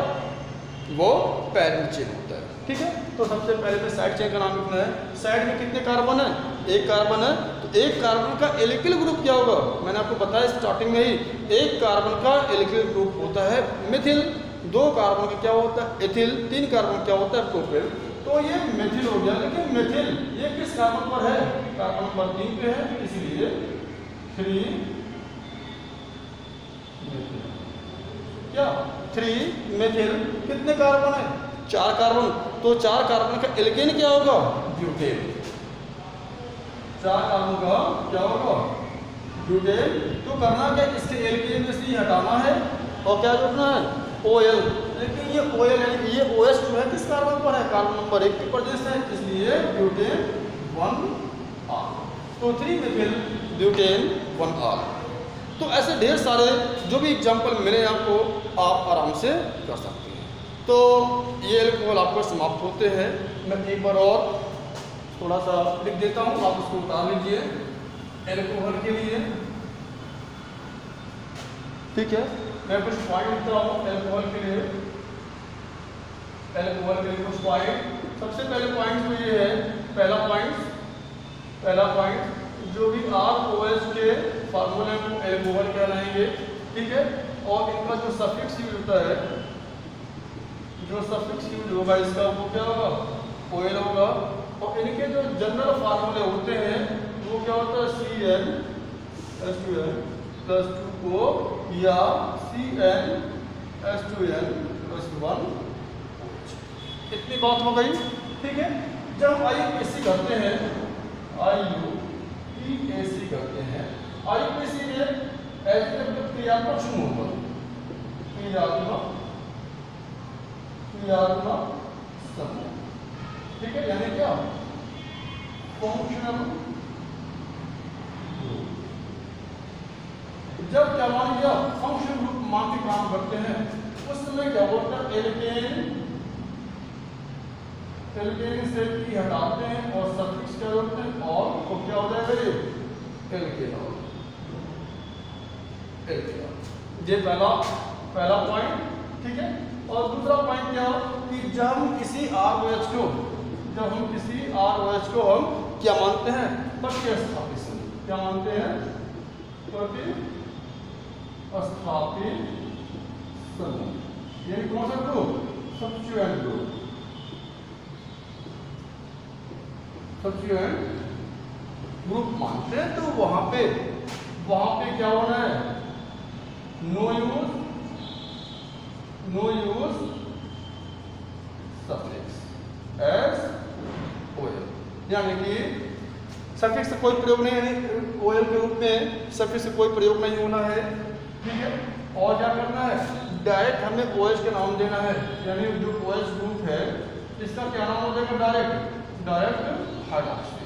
वो पेरेंट चेन होता है। ठीक है, तो सबसे पहले तो साइड चेन का नाम लिखना है। साइड में कितने कार्बन है, एक कार्बन है, तो एक कार्बन का एल्किल ग्रुप क्या होगा, मैंने आपको बताया स्टार्टिंग में ही, एक कार्बन का एल्किल ग्रुप होता है मिथिल, 2 कार्बन का क्या होता है एथिल, 3 कार्बन क्या होता है प्रोपेल। तो ये मेथिल हो गया, लेकिन मेथिल ये किस कार्बन पर है, कार्बन नंबर 3 पे है, इसलिए 3 क्या 3 मेथिल। कितने कार्बन है, 4 कार्बन, तो 4 कार्बन का एल्केन क्या होगा, ब्यूटेन। 4 कार्बन का क्या होगा, ब्यूटेन। तो करना क्या, इसके एल्केन में से हटाना है और क्या जोड़ना है, OL। लेकिन ये OL है, ये OH जो है किस कार्बन पर है, कार्बन नंबर 1 पे प्रदेश है, इसलिए ब्यूटेन 1R। तो 3 मेथिल ब्यूटेन 1R। तो ऐसे ढेर सारे जो भी एग्जाम्पल मिले आपको, आप आराम से कर सकते हैं। तो ये एल्कोहल आपको समाप्त होते हैं। मैं एक बार और थोड़ा सा लिख देता हूँ, आप उसको उतार लीजिए एल्कोहल के लिए। ठीक है, मैं कुछ पॉइंट लिखता हूँ एल्कोहल के लिए, एल्कोहल के लिए कुछ पॉइंट। सबसे पहले पॉइंट तो ये है, पहला पॉइंट जो भी R-OH के फार्मूले को एल्कोहल कहलाएंगे। ठीक है, और इनका जो सफिक्स यूज होता है, जो सफिक्स यूज होगा इसका वो क्या होगा, OL होगा। और इनके जो जनरल फार्मूले होते हैं वो क्या होता है, CnH2n + 2O या CnH2n + 1। इतनी बात हो गई। ठीक है, जब हम IUPAC करते हैं, IUPAC करते हैं, IUPAC में क्रियात्मक समूह होगा, क्रियात्मक समूह। ठीक है, यानी क्या, फंक्शनल ग्रुप। जब क्या मान लिया, फंक्शनल ग्रुप मान के काम करते हैं, उस समय क्या होता है, एल्केन से की हटाते हैं और सफिक्स क्या होते हैं, और तो क्या हो जाएगा, ये एल्केनॉल। ये पहला पॉइंट, ठीक है। और दूसरा पॉइंट क्या कि जब हम किसी ROH को हम क्या मानते हैं, प्रतिस्थापित समूह। क्या मानते हैं, प्रतिस्थापित समूह। ये कौन सा group, substituent group, substituent group मानते हैं। तो वहां पे क्या होना है, no use suffix s ol, यानी कि सफिक्स का कोई प्रयोग नहीं, यानी ओएल के रूप में सफिक्स का कोई प्रयोग नहीं होना है, ठीक है। और क्या करना है, डायरेक्ट हमें OH का नाम देना है, यानी जो OH ग्रुप है इसका क्या नाम हो जाएगा, डायरेक्ट हाइड्रॉक्सी।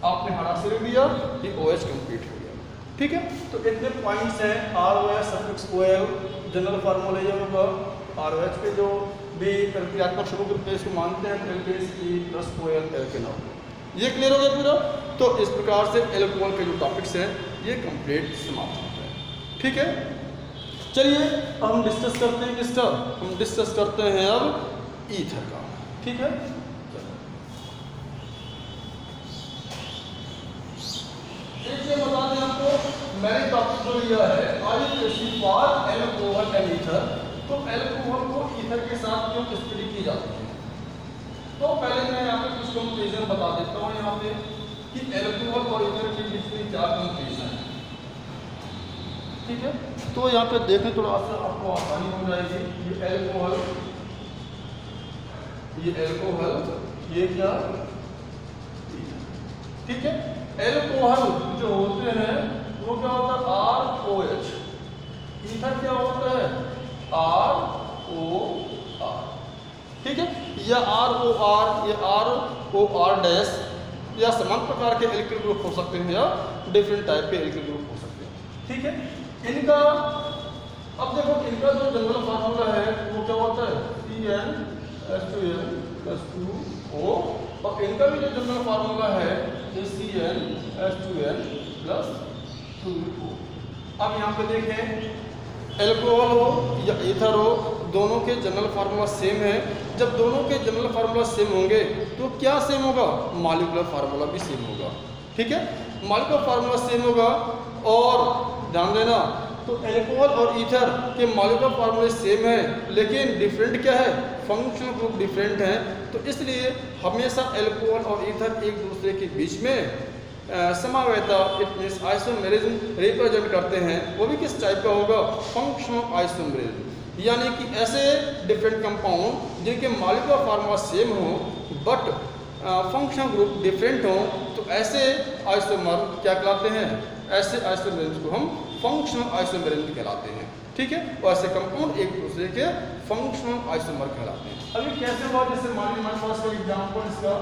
आपने हाइड्रॉक्सी लिख दिया, ये OH कंप्लीट हो गया, ठीक है। तो इतने पॉइंट्स हैं, ROH suffix OL, general formula ये होगा। ROH पे जो भी प्रक्रियात्मक समूह के इसको मानते हैं, एल्केन्स की प्लस OL एल्केनॉल। ये क्लियर हो गया पूरा। तो इस प्रकार से एल्कोहल के जो टॉपिक्स हैं ये कंप्लीट समाप्त होते हैं, ठीक है। चलिए अब हम डिस्कस करते हैं किसका, हम डिस्कस करते हैं अब ईथर का, ठीक है। एक बता दें आपको, मैंने टॉपिक जो लिया है एल्कोहल एंड ईथर। तो एल्कोहल को ईथर के साथ क्यों स्टडी की जाती है, तो पहले मैं यहाँ पे कुछ कंपेरिजन बता देता हूँ यहाँ पे कि एल्कोहल और ईथर के बीच में क्या कंपेरिजन है, ठीक है। तो यहाँ पे देखने थोड़ा सा आपको आसानी हो जाएगी। ये एल्कोहल, ये क्या, ठीक है। एल्कोहल जो होते हैं वो क्या होता है, ROH। ईथर क्या होता है, ROR, ठीक है। या ROR, या ROR डैश, या समान प्रकार के एल्किल ग्रुप हो सकते हैं या डिफरेंट टाइप के एल्किल ग्रुप हो सकते हैं, ठीक है। इनका अब देखो, इनका जो जनरल फार्मूला है वो क्या होता है, CnH2n+2O, और इनका भी जो जनरल फार्मूला है CnH2n+2O। अब यहाँ पे देखें, एल्कोहल हो या ईथर हो, दोनों के जनरल फार्मूला सेम है। जब दोनों के जनरल फार्मूला सेम होंगे तो क्या सेम होगा, मॉलिक्यूलर फार्मूला भी सेम होगा, ठीक है। मॉलिक्यूलर फार्मूला सेम होगा, और ध्यान देना, तो एल्कोहल और ईथर के मॉलिक्यूलर फार्मूले सेम है, लेकिन डिफरेंट क्या है, फंक्शनल ग्रुप डिफरेंट है। तो इसलिए हमेशा एल्कोहल और ईथर एक दूसरे के बीच में समावेता, इट मीन्स आइसोमेरिज्म रिप्रेजेंट करते हैं। वो भी किस टाइप का होगा, फंक्शनल आइसोमेरिज्म, यानी कि ऐसे डिफरेंट कंपाउंड जिनके मॉलिक्यूलर फार्मूला सेम हो बट फंक्शनल ग्रुप डिफरेंट हो, तो ऐसे आइसोमर क्या कहलाते हैं, ऐसे आइसोमेरिज्म को हम फंक्शनल आइसोमेरिज्म कहलाते हैं, ठीक है। और ऐसे कंपाउंड एक दूसरे के फंक्शनल आइसोमर कहलाते हैं। अभी कैसे हुआ, जैसे मान लीजिए हमारे पास एग्जाम्पल, इसका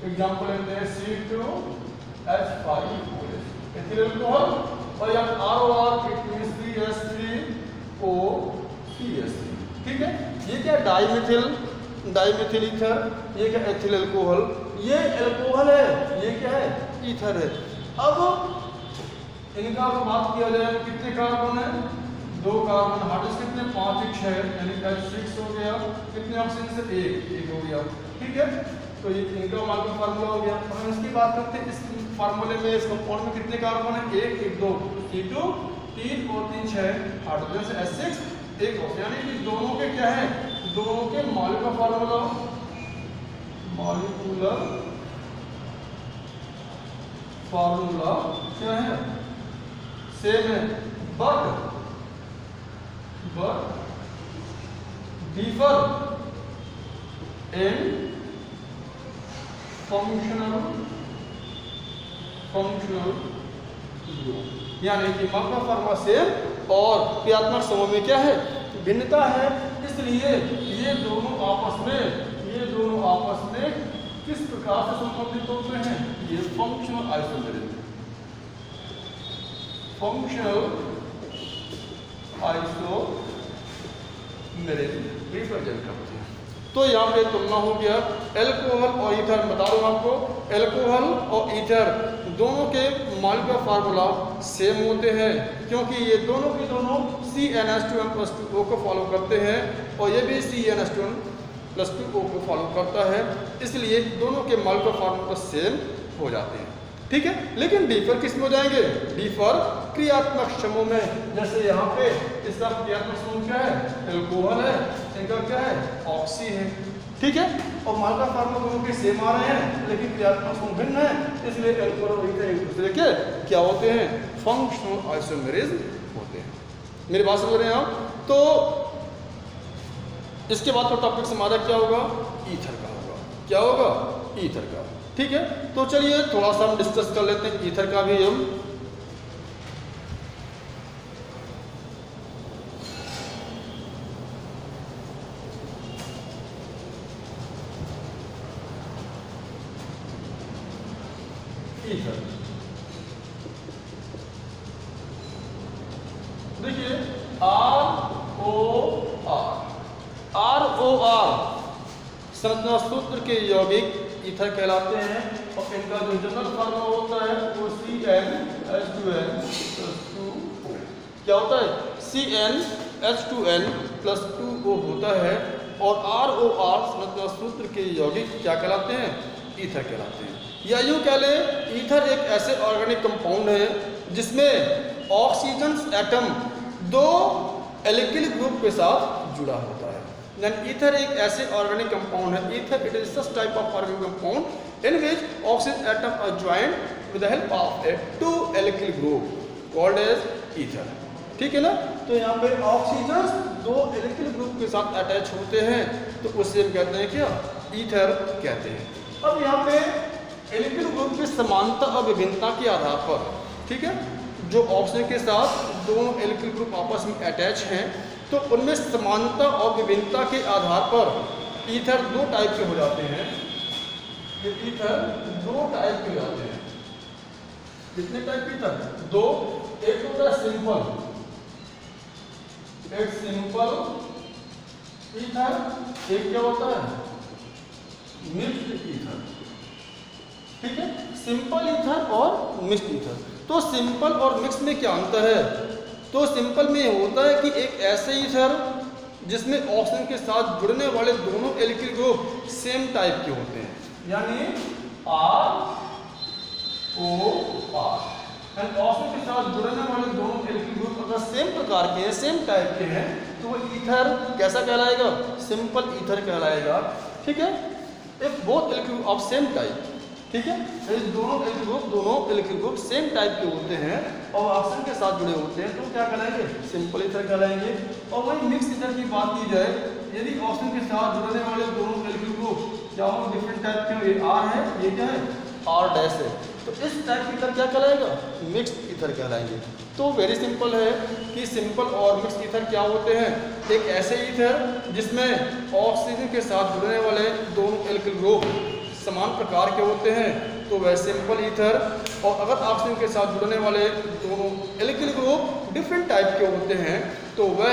एग्जाम्पल लेते हैं C2H5OH एथिल एल्कोहल, और यहाँ ROR इट मींस CH3OCH3, ठीक है। ये क्या डाइमेथिल ईथर, ये क्या एथिल एल्कोहल, ये एल्कोहल है, ये क्या है, ईथर है। अब इनका अगर बात किया जाए तो कितने कार्बन है, 2 कार्बन, हार्डनेस कितने, 5 1 6, यानी H6 हो गया, कितने ऑक्सीजन से 1 हो गया, ठीक है। तो ये इनका मॉलिक्यूलर फार्मूला हो गया। हम इसकी बात करते हैं, इस फार्मूले में, इस कंपाउंड में कितने कार्बन है, 1 1 2 C2 3 और 3 6, हाइड्रोजन से H6 1 ऑक्सीजन, यानी कि दोनों के क्या है, दोनों के मॉलिक्यूलर फार्मूला क्या है, सेम है, but differ in functional group, यानी कि मॉलिक्यूलर फार्मूला सेम और क्रियात्मक समूह में क्या है, भिन्नता है। इसलिए ये दोनों आपस में किस प्रकार से संबंधित होते हैं, ये फंक्शनल आइसोमेरिज्म रिप्रेजेंट करते हैं। तो यहाँ पे तुलना हो गया एल्कोहल और ईथर। बता दूं आपको, एल्कोहल और ईथर दोनों के मॉलिक्यूलर फार्मूला सेम होते हैं, क्योंकि ये दोनों के दोनों CnH2n+2O को फॉलो करते हैं और ये भी CnH2n+2O को फॉलो करता है, इसलिए दोनों के मॉलिक्यूलर फार्मूला सेम हो जाते हैं। ठीक है, लेकिन डिफर किस में हो जाएंगे? डिफर क्रियात्मक समूह में। जैसे यहाँ पे इसका क्रियात्मक समूह क्या है? एल्कोहल है, इनका क्या है? ऑक्सी है। ठीक है, और मॉलिक्यूलर फार्मूला दोनों के सेम आ रहे हैं लेकिन क्रियात्मक समूह भिन्न है, इसलिए एल्कोहल और ईथर एक दूसरे के क्या होते हैं? फंक्शनल आइसोमेरिज्म होते हैं। मेरी बात समझ रहे हैं आप? तो इसके बाद तो टॉपिक हमारा क्या होगा? ईथर का होगा। क्या होगा? ईथर का। ठीक है, तो चलिए थोड़ा सा हम डिस्कस कर लेते हैं ईथर का भी हम। ईथर देखिए ROR संरचना सूत्र के यौगिक ईथर कहलाते हैं और इनका जो जनरल फार्मूला होता है वो CnH2n+2O। क्या होता है? CnH2n+2O होता है और ROR संरचना सूत्र के यौगिक क्या कहलाते हैं? ईथर कहलाते हैं। या यूँ कह लें, ईथर एक ऐसे ऑर्गेनिक कंपाउंड है जिसमें ऑक्सीजन एटम दो एल्किल ग्रुप के साथ जुड़ा होता है। ईथर एक ऐसे ऑर्गेनिक कंपाउंड है, ether it is such type of organic compound in which oxygen atom are joined with the help of a two alkyl group called as ether. ठीक है ना? तो यहाँ पे ऑक्सीजन दो एल्किल ग्रुप के साथ अटैच होते हैं तो उसे हम कहते हैं क्या? ईथर कहते हैं। अब यहाँ पे एल्किल ग्रुप की समानता और विभिन्नता के आधार पर, ठीक है, जो ऑक्सीजन के साथ दोनों एल्किल ग्रुप आपस में अटैच हैं तो उनमें समानता और विभिन्नता के आधार पर ईथर दो टाइप के हो जाते हैं। ये ईथर दो टाइप के हो जाते हैं। कितने टाइप के ईथर? दो। एक होता है सिंपल, एक सिंपल ईथर, एक क्या होता है? Mixed ether. ठीक है, सिंपल ईथर और मिक्स्ड ईथर। तो सिंपल और मिक्स में क्या अंतर है? तो सिंपल में होता है कि एक ऐसे ईथर जिसमें ऑक्सीजन के साथ जुड़ने वाले दोनों एल्किल ग्रुप सेम टाइप के होते हैं, यानी ROR एंड ऑक्सीजन के साथ जुड़ने वाले दोनों एल्किल ग्रुप अगर सेम प्रकार के हैं, सेम टाइप के हैं, तो वो ईथर कैसा कहलाएगा? सिंपल ईथर कहलाएगा। ठीक है, if both alkyl group of same type, ठीक है, दोनों एल्किल ग्रुप सेम टाइप के होते हैं और ऑक्सीजन के साथ जुड़े होते हैं तो क्या कहलाएंगे? सिंपल ईथर कहलाएंगे। और वही मिक्स ईथर की बात की जाए, यदि ऑक्सीजन के साथ जुड़ने वाले दोनों एल्किल ग्रुप क्या हो? डिफरेंट टाइप के, ये R है, ये क्या है? R' है, तो इस टाइप की ईथर क्या कहलाएगा? मिक्स ईथर कहलाएंगे। तो वेरी सिंपल है कि सिंपल और मिक्स ईथर क्या होते हैं? एक ऐसे ईथर जिसमें ऑक्सीजन के साथ जुड़ने वाले दोनों एल्किल ग्रुप समान प्रकार के होते हैं तो वह सिंपल ईथर, और अगर ऑक्सीजन के साथ जुड़ने वाले दोनों एल्किल ग्रुप डिफरेंट टाइप के होते हैं तो वह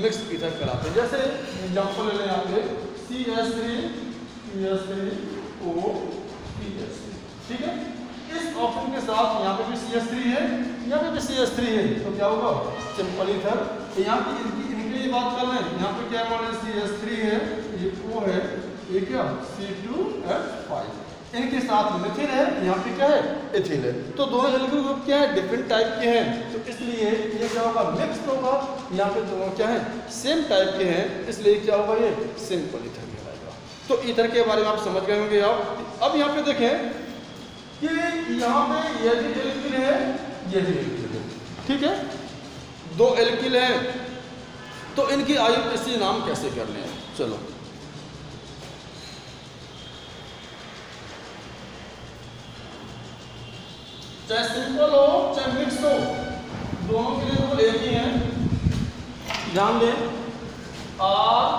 मिक्स ईथर कहलाते हैं। जैसे एग्जांपल ले लें यहाँ पे CH3CH3O3। ठीक है, इस ऑक्सीजन के साथ यहाँ पे भी CH3 है, यहाँ पे भी CH3 है, तो क्या होगा? Simple ether. यहाँ पे इनके लिए बात कर लें, यहाँ पे क्या मान लें? CH3 है, ये O है, ये क्या? C2H5। इनके साथ मिथिल है, यहाँ पे क्या है? एथिल है। तो दोनों एल्किल ग्रुप क्या है? डिफरेंट टाइप के हैं, तो इसलिए ये क्या होगा? मिक्स्ड होगा। यहाँ पे दोनों क्या है? सेम टाइप के हैं, इसलिए क्या होगा? ये सिंपल ईथर कहलाएगा। तो ईथर के बारे में आप समझ गए होंगे आप। अब यहाँ पे देखें कि यहाँ पे ये भी एल्किल है, ये भी एल्किल है। ठीक है, दो एल्किल हैं तो इनकी आयुर्वेदीय नाम कैसे करने हैं? चलो, चाहे सिंपल हो चाहे मिक्स हो, दोनों के लिए तो एक ही है। ध्यान दें, ROR।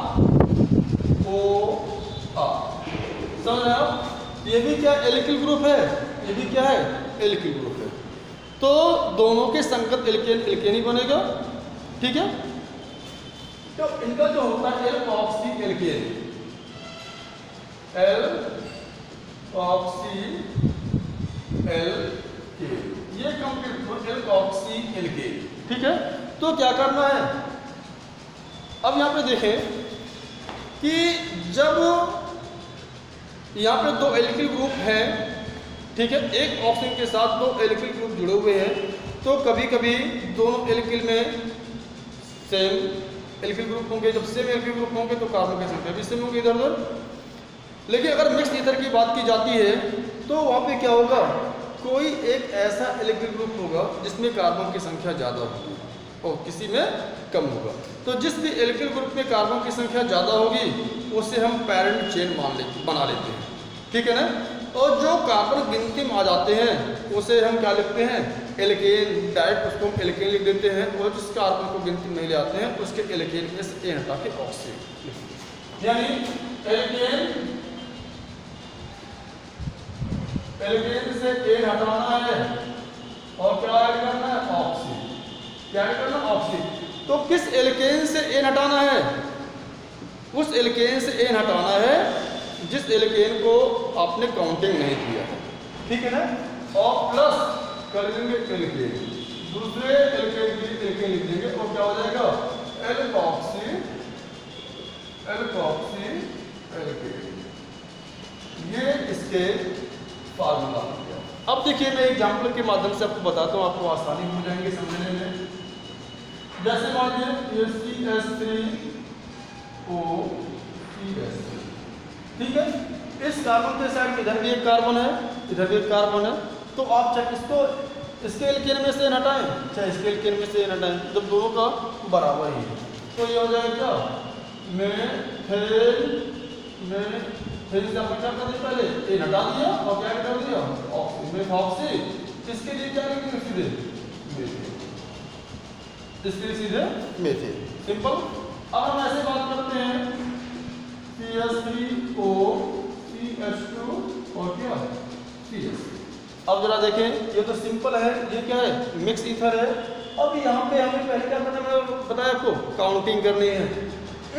समझ रहे हो? ये भी क्या? एल्किल ग्रुप है, ये भी क्या है? एल्किल ग्रुप है। तो दोनों के संगत एल्केन ही बनेगा। ठीक है, तो इनका जो होता है एल्कोक्सी एल्केन, एल्कोक्सी एल्केन, ये कंप्लीट हो एल्कोक्सी एल्केन। ठीक है, तो क्या करना है, अब यहाँ पे देखें कि जब यहाँ पे दो एल्किल ग्रुप हैं, ठीक है, एक ऑक्सीजन के साथ दो एल्किल ग्रुप जुड़े हुए हैं, तो कभी कभी दोनों एल्किल में सेम एल्किल ग्रुप होंगे। जब सेम एल्किल ग्रुप होंगे तो कार्बन की संख्या भी सेम होगी इधर उधर। लेकिन अगर मिक्स ईथर की बात की जाती है तो वहाँ पे क्या होगा, कोई एक ऐसा एल्किल ग्रुप होगा जिसमें कार्बन की संख्या ज़्यादा होगी और किसी में कम होगा। तो जिस भी एल्किल ग्रुप में कार्बन की संख्या ज़्यादा होगी उसे हम पैरेंट चेन बना लेते हैं। ठीक है ना, और जो कार्बन गिनती में आ जाते हैं उसे हम क्या लिखते हैं, एल्केन, डायरेक्ट उसको हम एल्केन लिख देते हैं। और जिस कार्बन को गिनती में नहीं ले आते हैं उसके एल्केन में से ए हटा के ऑक्सीजन, यानी एल्केन से ए हटाना है और क्या ऐड करना है, ऑक्सीजन। क्या ऐड करना, ऑक्सीजन। तो किस एल्केन से एन हटाना है, उस एल्केन से एन हटाना है जिस एल्केन को आपने काउंटिंग नहीं किया है। ठीक है ना, और प्लस कर देंगे एल्केन, दूसरे एल्केन की एल्केन लिख देंगे और क्या हो जाएगा, एल्कोक्सी एल्केन। ये इसके फार्मूला हो गया। अब देखिए मैं एग्जाम्पल के माध्यम से आपको बताता हूँ, आपको आसानी हो जाएंगे समझने में। जैसे मान लीजिए CH3OCS3, ठीक है, इस कार्बन के साइड में इधर भी एक कार्बन है, इधर भी एक कार्बन है, तो आप चाहे इसको इसके एल्केन में से हटाएं चाहे इसके एल्केन में से हटाएं, जब दोनों का बराबर ही है तो ये हो जाएगा क्या, मेथेन से आपने क्या कर दिया, पहले ए हटा दिया और क्या कर दिया, ऑक्सी। इसके लिए क्या लिखेंगे, सीधे मेथेन, इसके लिए सीधे मेथेन, सिंपल। अब हम ऐसे बात करते हैं CH3O CH2 और क्या CS। अब जरा देखें, ये तो सिंपल है, ये क्या है, मिक्स ईथर है। अब यहाँ पे हमें पहले क्या करना है, मैंने बताया आपको, काउंटिंग करनी है।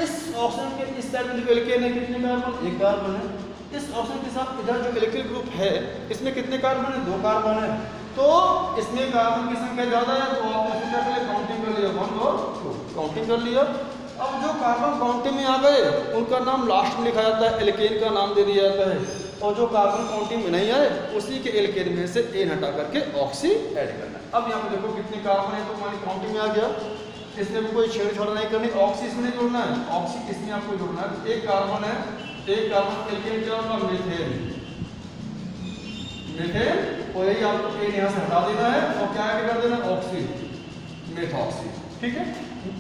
इस ऑप्शन के इस साइड में जो एल्केन है कितने कार्बन, एक कार्बन है। इस ऑप्शन के साथ इधर जो एल्किल ग्रुप है इसमें कितने कार्बन है, दो कार्बन है। तो इसमें कार्बन की संख्या ज़्यादा है तो आपने क्या पहले काउंटिंग कर लिया, 1 और 2 काउंटिंग कर लिया। अब जो कार्बन काउंटिंग में आ गए उनका नाम लास्ट में लिखा जाता है, एल्केन का नाम दे दिया जाता है। और जो कार्बन काउंटिंग में नहीं आए उसी के एल्केन में से एन हटा करके ऑक्सी ऐड करना है। अब यहाँ पे देखो कितने कार्बन है, तो हमारी काउंटिंग में आ गया। इसमें भी कोई छेड़छाड़ नहीं करनी, ऑक्सी इसमें नहीं जोड़ना है, ऑक्सी इसमें आपको जोड़ना है। एक कार्बन है, एक कार्बन एल्केन क्या होगा, मेथेन, और यही आपको एन यहाँ से हटा देना है और क्या ऐड कर देना, ऑक्सी, मेथॉक्सी। ठीक है,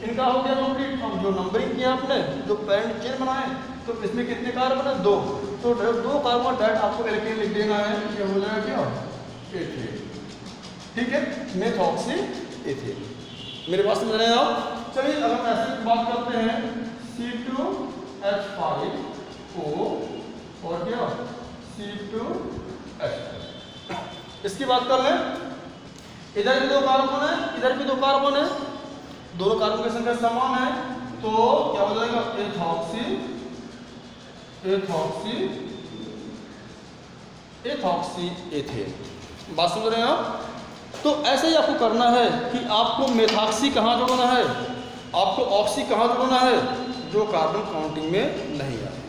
इनका हो गया कंप्लीट। अब जो नंबरिंग किया आपने, जो पैरेंट चेन बनाए, तो इसमें कितने कार्बन है, 2, तो 2 कार्बन डायरेक्ट आपको एल्केन लिख देना है, ये हो जाएगा क्या, एथेन। ठीक है, मेथॉक्सी एथेन। मेरे पास समझ रहे हैं आप। चलिए अगर हम ऐसे बात करते हैं C2H5O और क्या C2H5, इसकी बात कर लें। इधर भी 2 कार्बन है, इधर भी 2 कार्बन है, दोनों कार्बन की संख्या समान है, तो क्या हो जाएगा, एथॉक्सी एथेन। बात समझ रहे हैं आप। तो ऐसे ही आपको करना है कि आपको मेथॉक्सी कहाँ जोड़ना है, आपको ऑक्सी कहाँ जोड़ना है, जो कार्बन काउंटिंग में नहीं आए।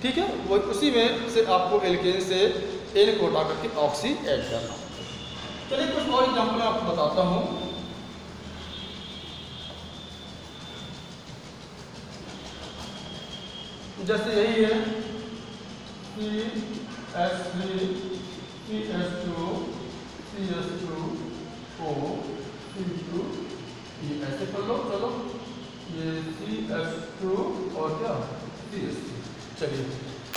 ठीक है, वो उसी में से आपको एल्केन से एन को हटा करके ऑक्सी ऐड करना। चलिए कुछ और एग्जाम्पल मैं आपको बताता हूँ। जैसे यही है CH3 CH2 CH2O C2, ये ऐसे कर लो। चलो ये CH2 और क्या CH3। चलिए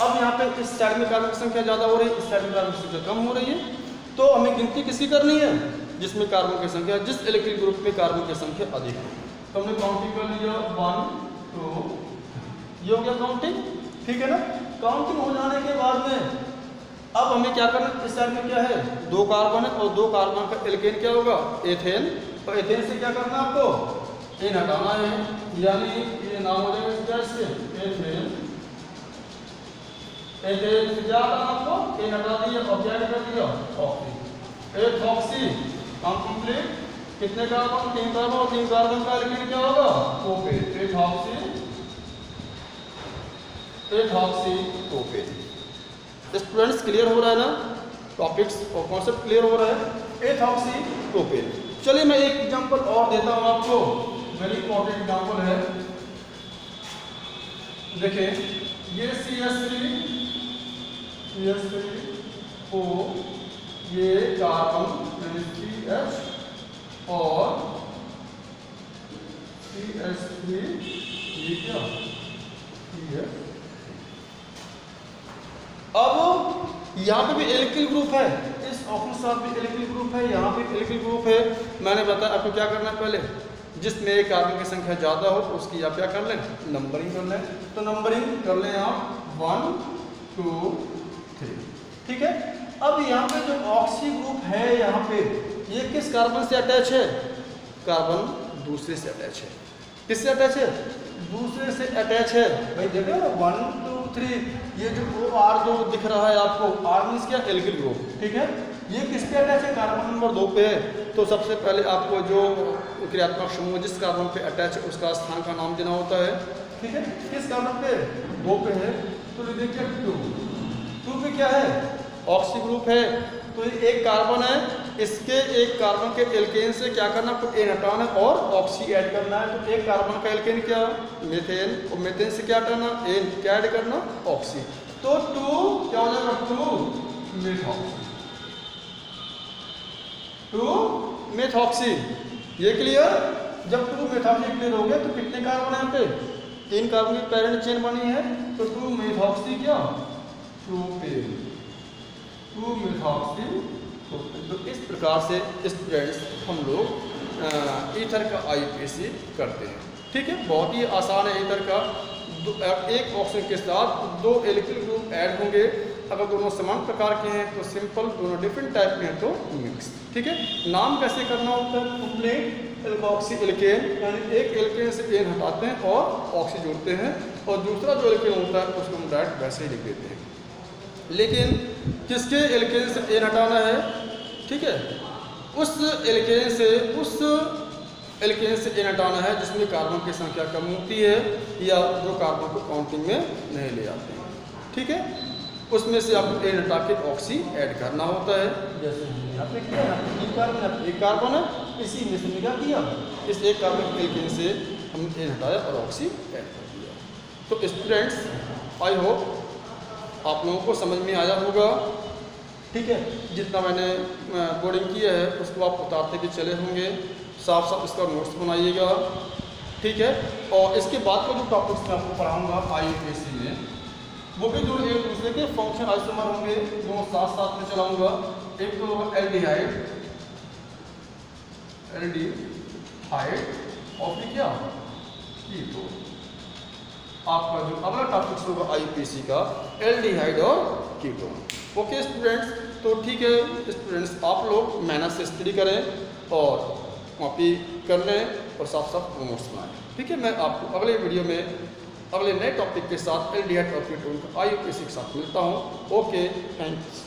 अब यहाँ पे इस साइड में कार्बन की संख्या ज़्यादा हो रही है, इस साइड में कार्बन की संख्या कम हो रही है। तो हमें गिनती किसकी करनी है, जिसमें कार्बन की संख्या, जिस एल्किल ग्रुप में कार्बन की संख्या अधिक है। तो हमने काउंटिंग कर लिया 1 2, ये हो गया काउंटिंग। ठीक है ना, काउंटिंग हो जाने के बाद में अब हमें क्या करना, इस साइड में क्या है, 2 कार्बन है और 2 कार्बन का एल्केन क्या होगा, एथेन। तो एथेन से क्या करना है आपको, एन हटाना है, यानी ये नाम हो जाएगा कैसे, एथेन। एथेन से क्या हटाना आपको, एन हटा दिया और क्या कर दिया, ऑक्सी। एथॉक्सी काम कंप्लीट। कितने कार्बन? 3 कार्बन, और 3 कार्बन का एल्केन क्या होगा? Propane. Ethoxy propane. Students clear हो रहा है ना? टॉपिक्स और कॉन्सेप्ट क्लियर हो रहा है? Ethoxy propane. चलिए मैं एक एग्जांपल और देता हूं आपको, वेरी इंपॉर्टेंट एग्जांपल है। देखें, ये CH3 O, ये कार्बन CH और CH3, ये क्या? अब यहाँ पे भी एल्किल ग्रुप है, इस ऑप्शन के साथ भी एल्किल ग्रुप है, यहाँ पे एल्किल ग्रुप है। मैंने बताया आपको क्या करना है, पहले जिसमें कार्बन की संख्या ज़्यादा हो उसकी आप क्या कर लें? नंबरिंग कर लें। तो नंबरिंग कर लें आप 1 2 3, ठीक है। अब यहाँ पे जो ऑक्सी ग्रुप है यहाँ पे, ये किस कार्बन से अटैच है? कार्बन दूसरे से अटैच है। किससे अटैच है? दूसरे से अटैच है। भाई देखो 1 2 3, ये जो OR जो दिख रहा है आपको, R मीन्स क्या? एल्किल ग्रुप, ठीक है। ये किस पे अटैच है? कार्बन नंबर 2 पे है। तो सबसे पहले आपको जो क्रियात्मक समूह जिस कार्बन पे अटैच है उसका स्थान का नाम देना होता है, ठीक है। किस कार्बन पे? 2 पे है, तो देखिए 2 पे क्या है? ऑक्सी ग्रुप है। तो ये एक कार्बन है, इसके एक कार्बन के एल्केन से क्या करना? एन हटाना और ऑक्सी ऐड करना है। तो एक कार्बन का एल्केन क्या? मीथेन, और मीथेन से क्या हटाना? एन, क्या ऐड करना? ऑक्सी। तो 2 क्या हो जाएगा? 2 मेथॉक्सी, 2 मेथॉक्सी। ये क्लियर? जब 2 मेथॉक्सी क्लियर हो गया तो कितने कार्बन है यहाँ पे? 3 कार्बन की पैरेंट चेन बनी है, तो 2 मेथॉक्सी क्या? Propane, 2 methoxy propane. तो इस प्रकार से स्टूडेंट्स हम लोग ईथर का IUPAC करते हैं, ठीक है। बहुत ही आसान है ईथर का। एक ऑक्सीजन के साथ 2 एल्किल ग्रुप ऐड होंगे। अगर दोनों समान प्रकार के हैं तो सिंपल, दोनों डिफरेंट टाइप के हैं तो मिक्स, ठीक है। नाम कैसे करना होता है? कंप्लीट एल्कोक्सी एल्केन, यानी एक एल्केन से एन हटाते हैं और ऑक्सी जोड़ते हैं, और दूसरा जो एल्केन होता है उसको हम डायरेक्ट वैसे ही लिख देते हैं। लेकिन किसके एल्केन से एन हटाना है? ठीक है, उस एल्केन से एन हटाना है जिसमें कार्बन की संख्या कम होती है या जो कार्बन को काउंटिंग में नहीं ले आते हैं, ठीक है। उसमें से आपको एन हटा के ऑक्सी ऐड करना होता है। जैसे यहाँ पे किया ना, एक कार्बन है, इसी में से क्या किया? इस एक कार्बन एल्केन से हम एन हटाया और ऑक्सी ऐड कर दिया। तो स्टूडेंट्स, आई होप आप लोगों को समझ में आया होगा, ठीक है। जितना मैंने बोर्डिंग किया है उसको आप उतारते भी चले होंगे, साफ साफ इसका नोट्स बनाइएगा, ठीक है। और इसके बाद का जो टॉपिक्स मैं आपको पढ़ाऊँगा IUPAC में, वो भी जो एक दूसरे के फंक्शन आइसोमर होंगे, दोनों साथ साथ में चलाऊँगा। एक तो होगा एल्डिहाइड और फिर क्या? कीटोन। आपका जो अगला टॉपिक्स होगा IUPAC का, एल्डिहाइड और कीटोन। ओके स्टूडेंट्स, तो ठीक है स्टूडेंट्स, आप लोग मेहनत से स्टडी करें और कॉपी कर लें और साफ साफ नोट्स बनाएं, ठीक है। मैं आपको अगले वीडियो में अगले नए टॉपिक के साथ एल्डिहाइड और कीटोन का IUPAC के साथ मिलता हूँ। Okay, thanks.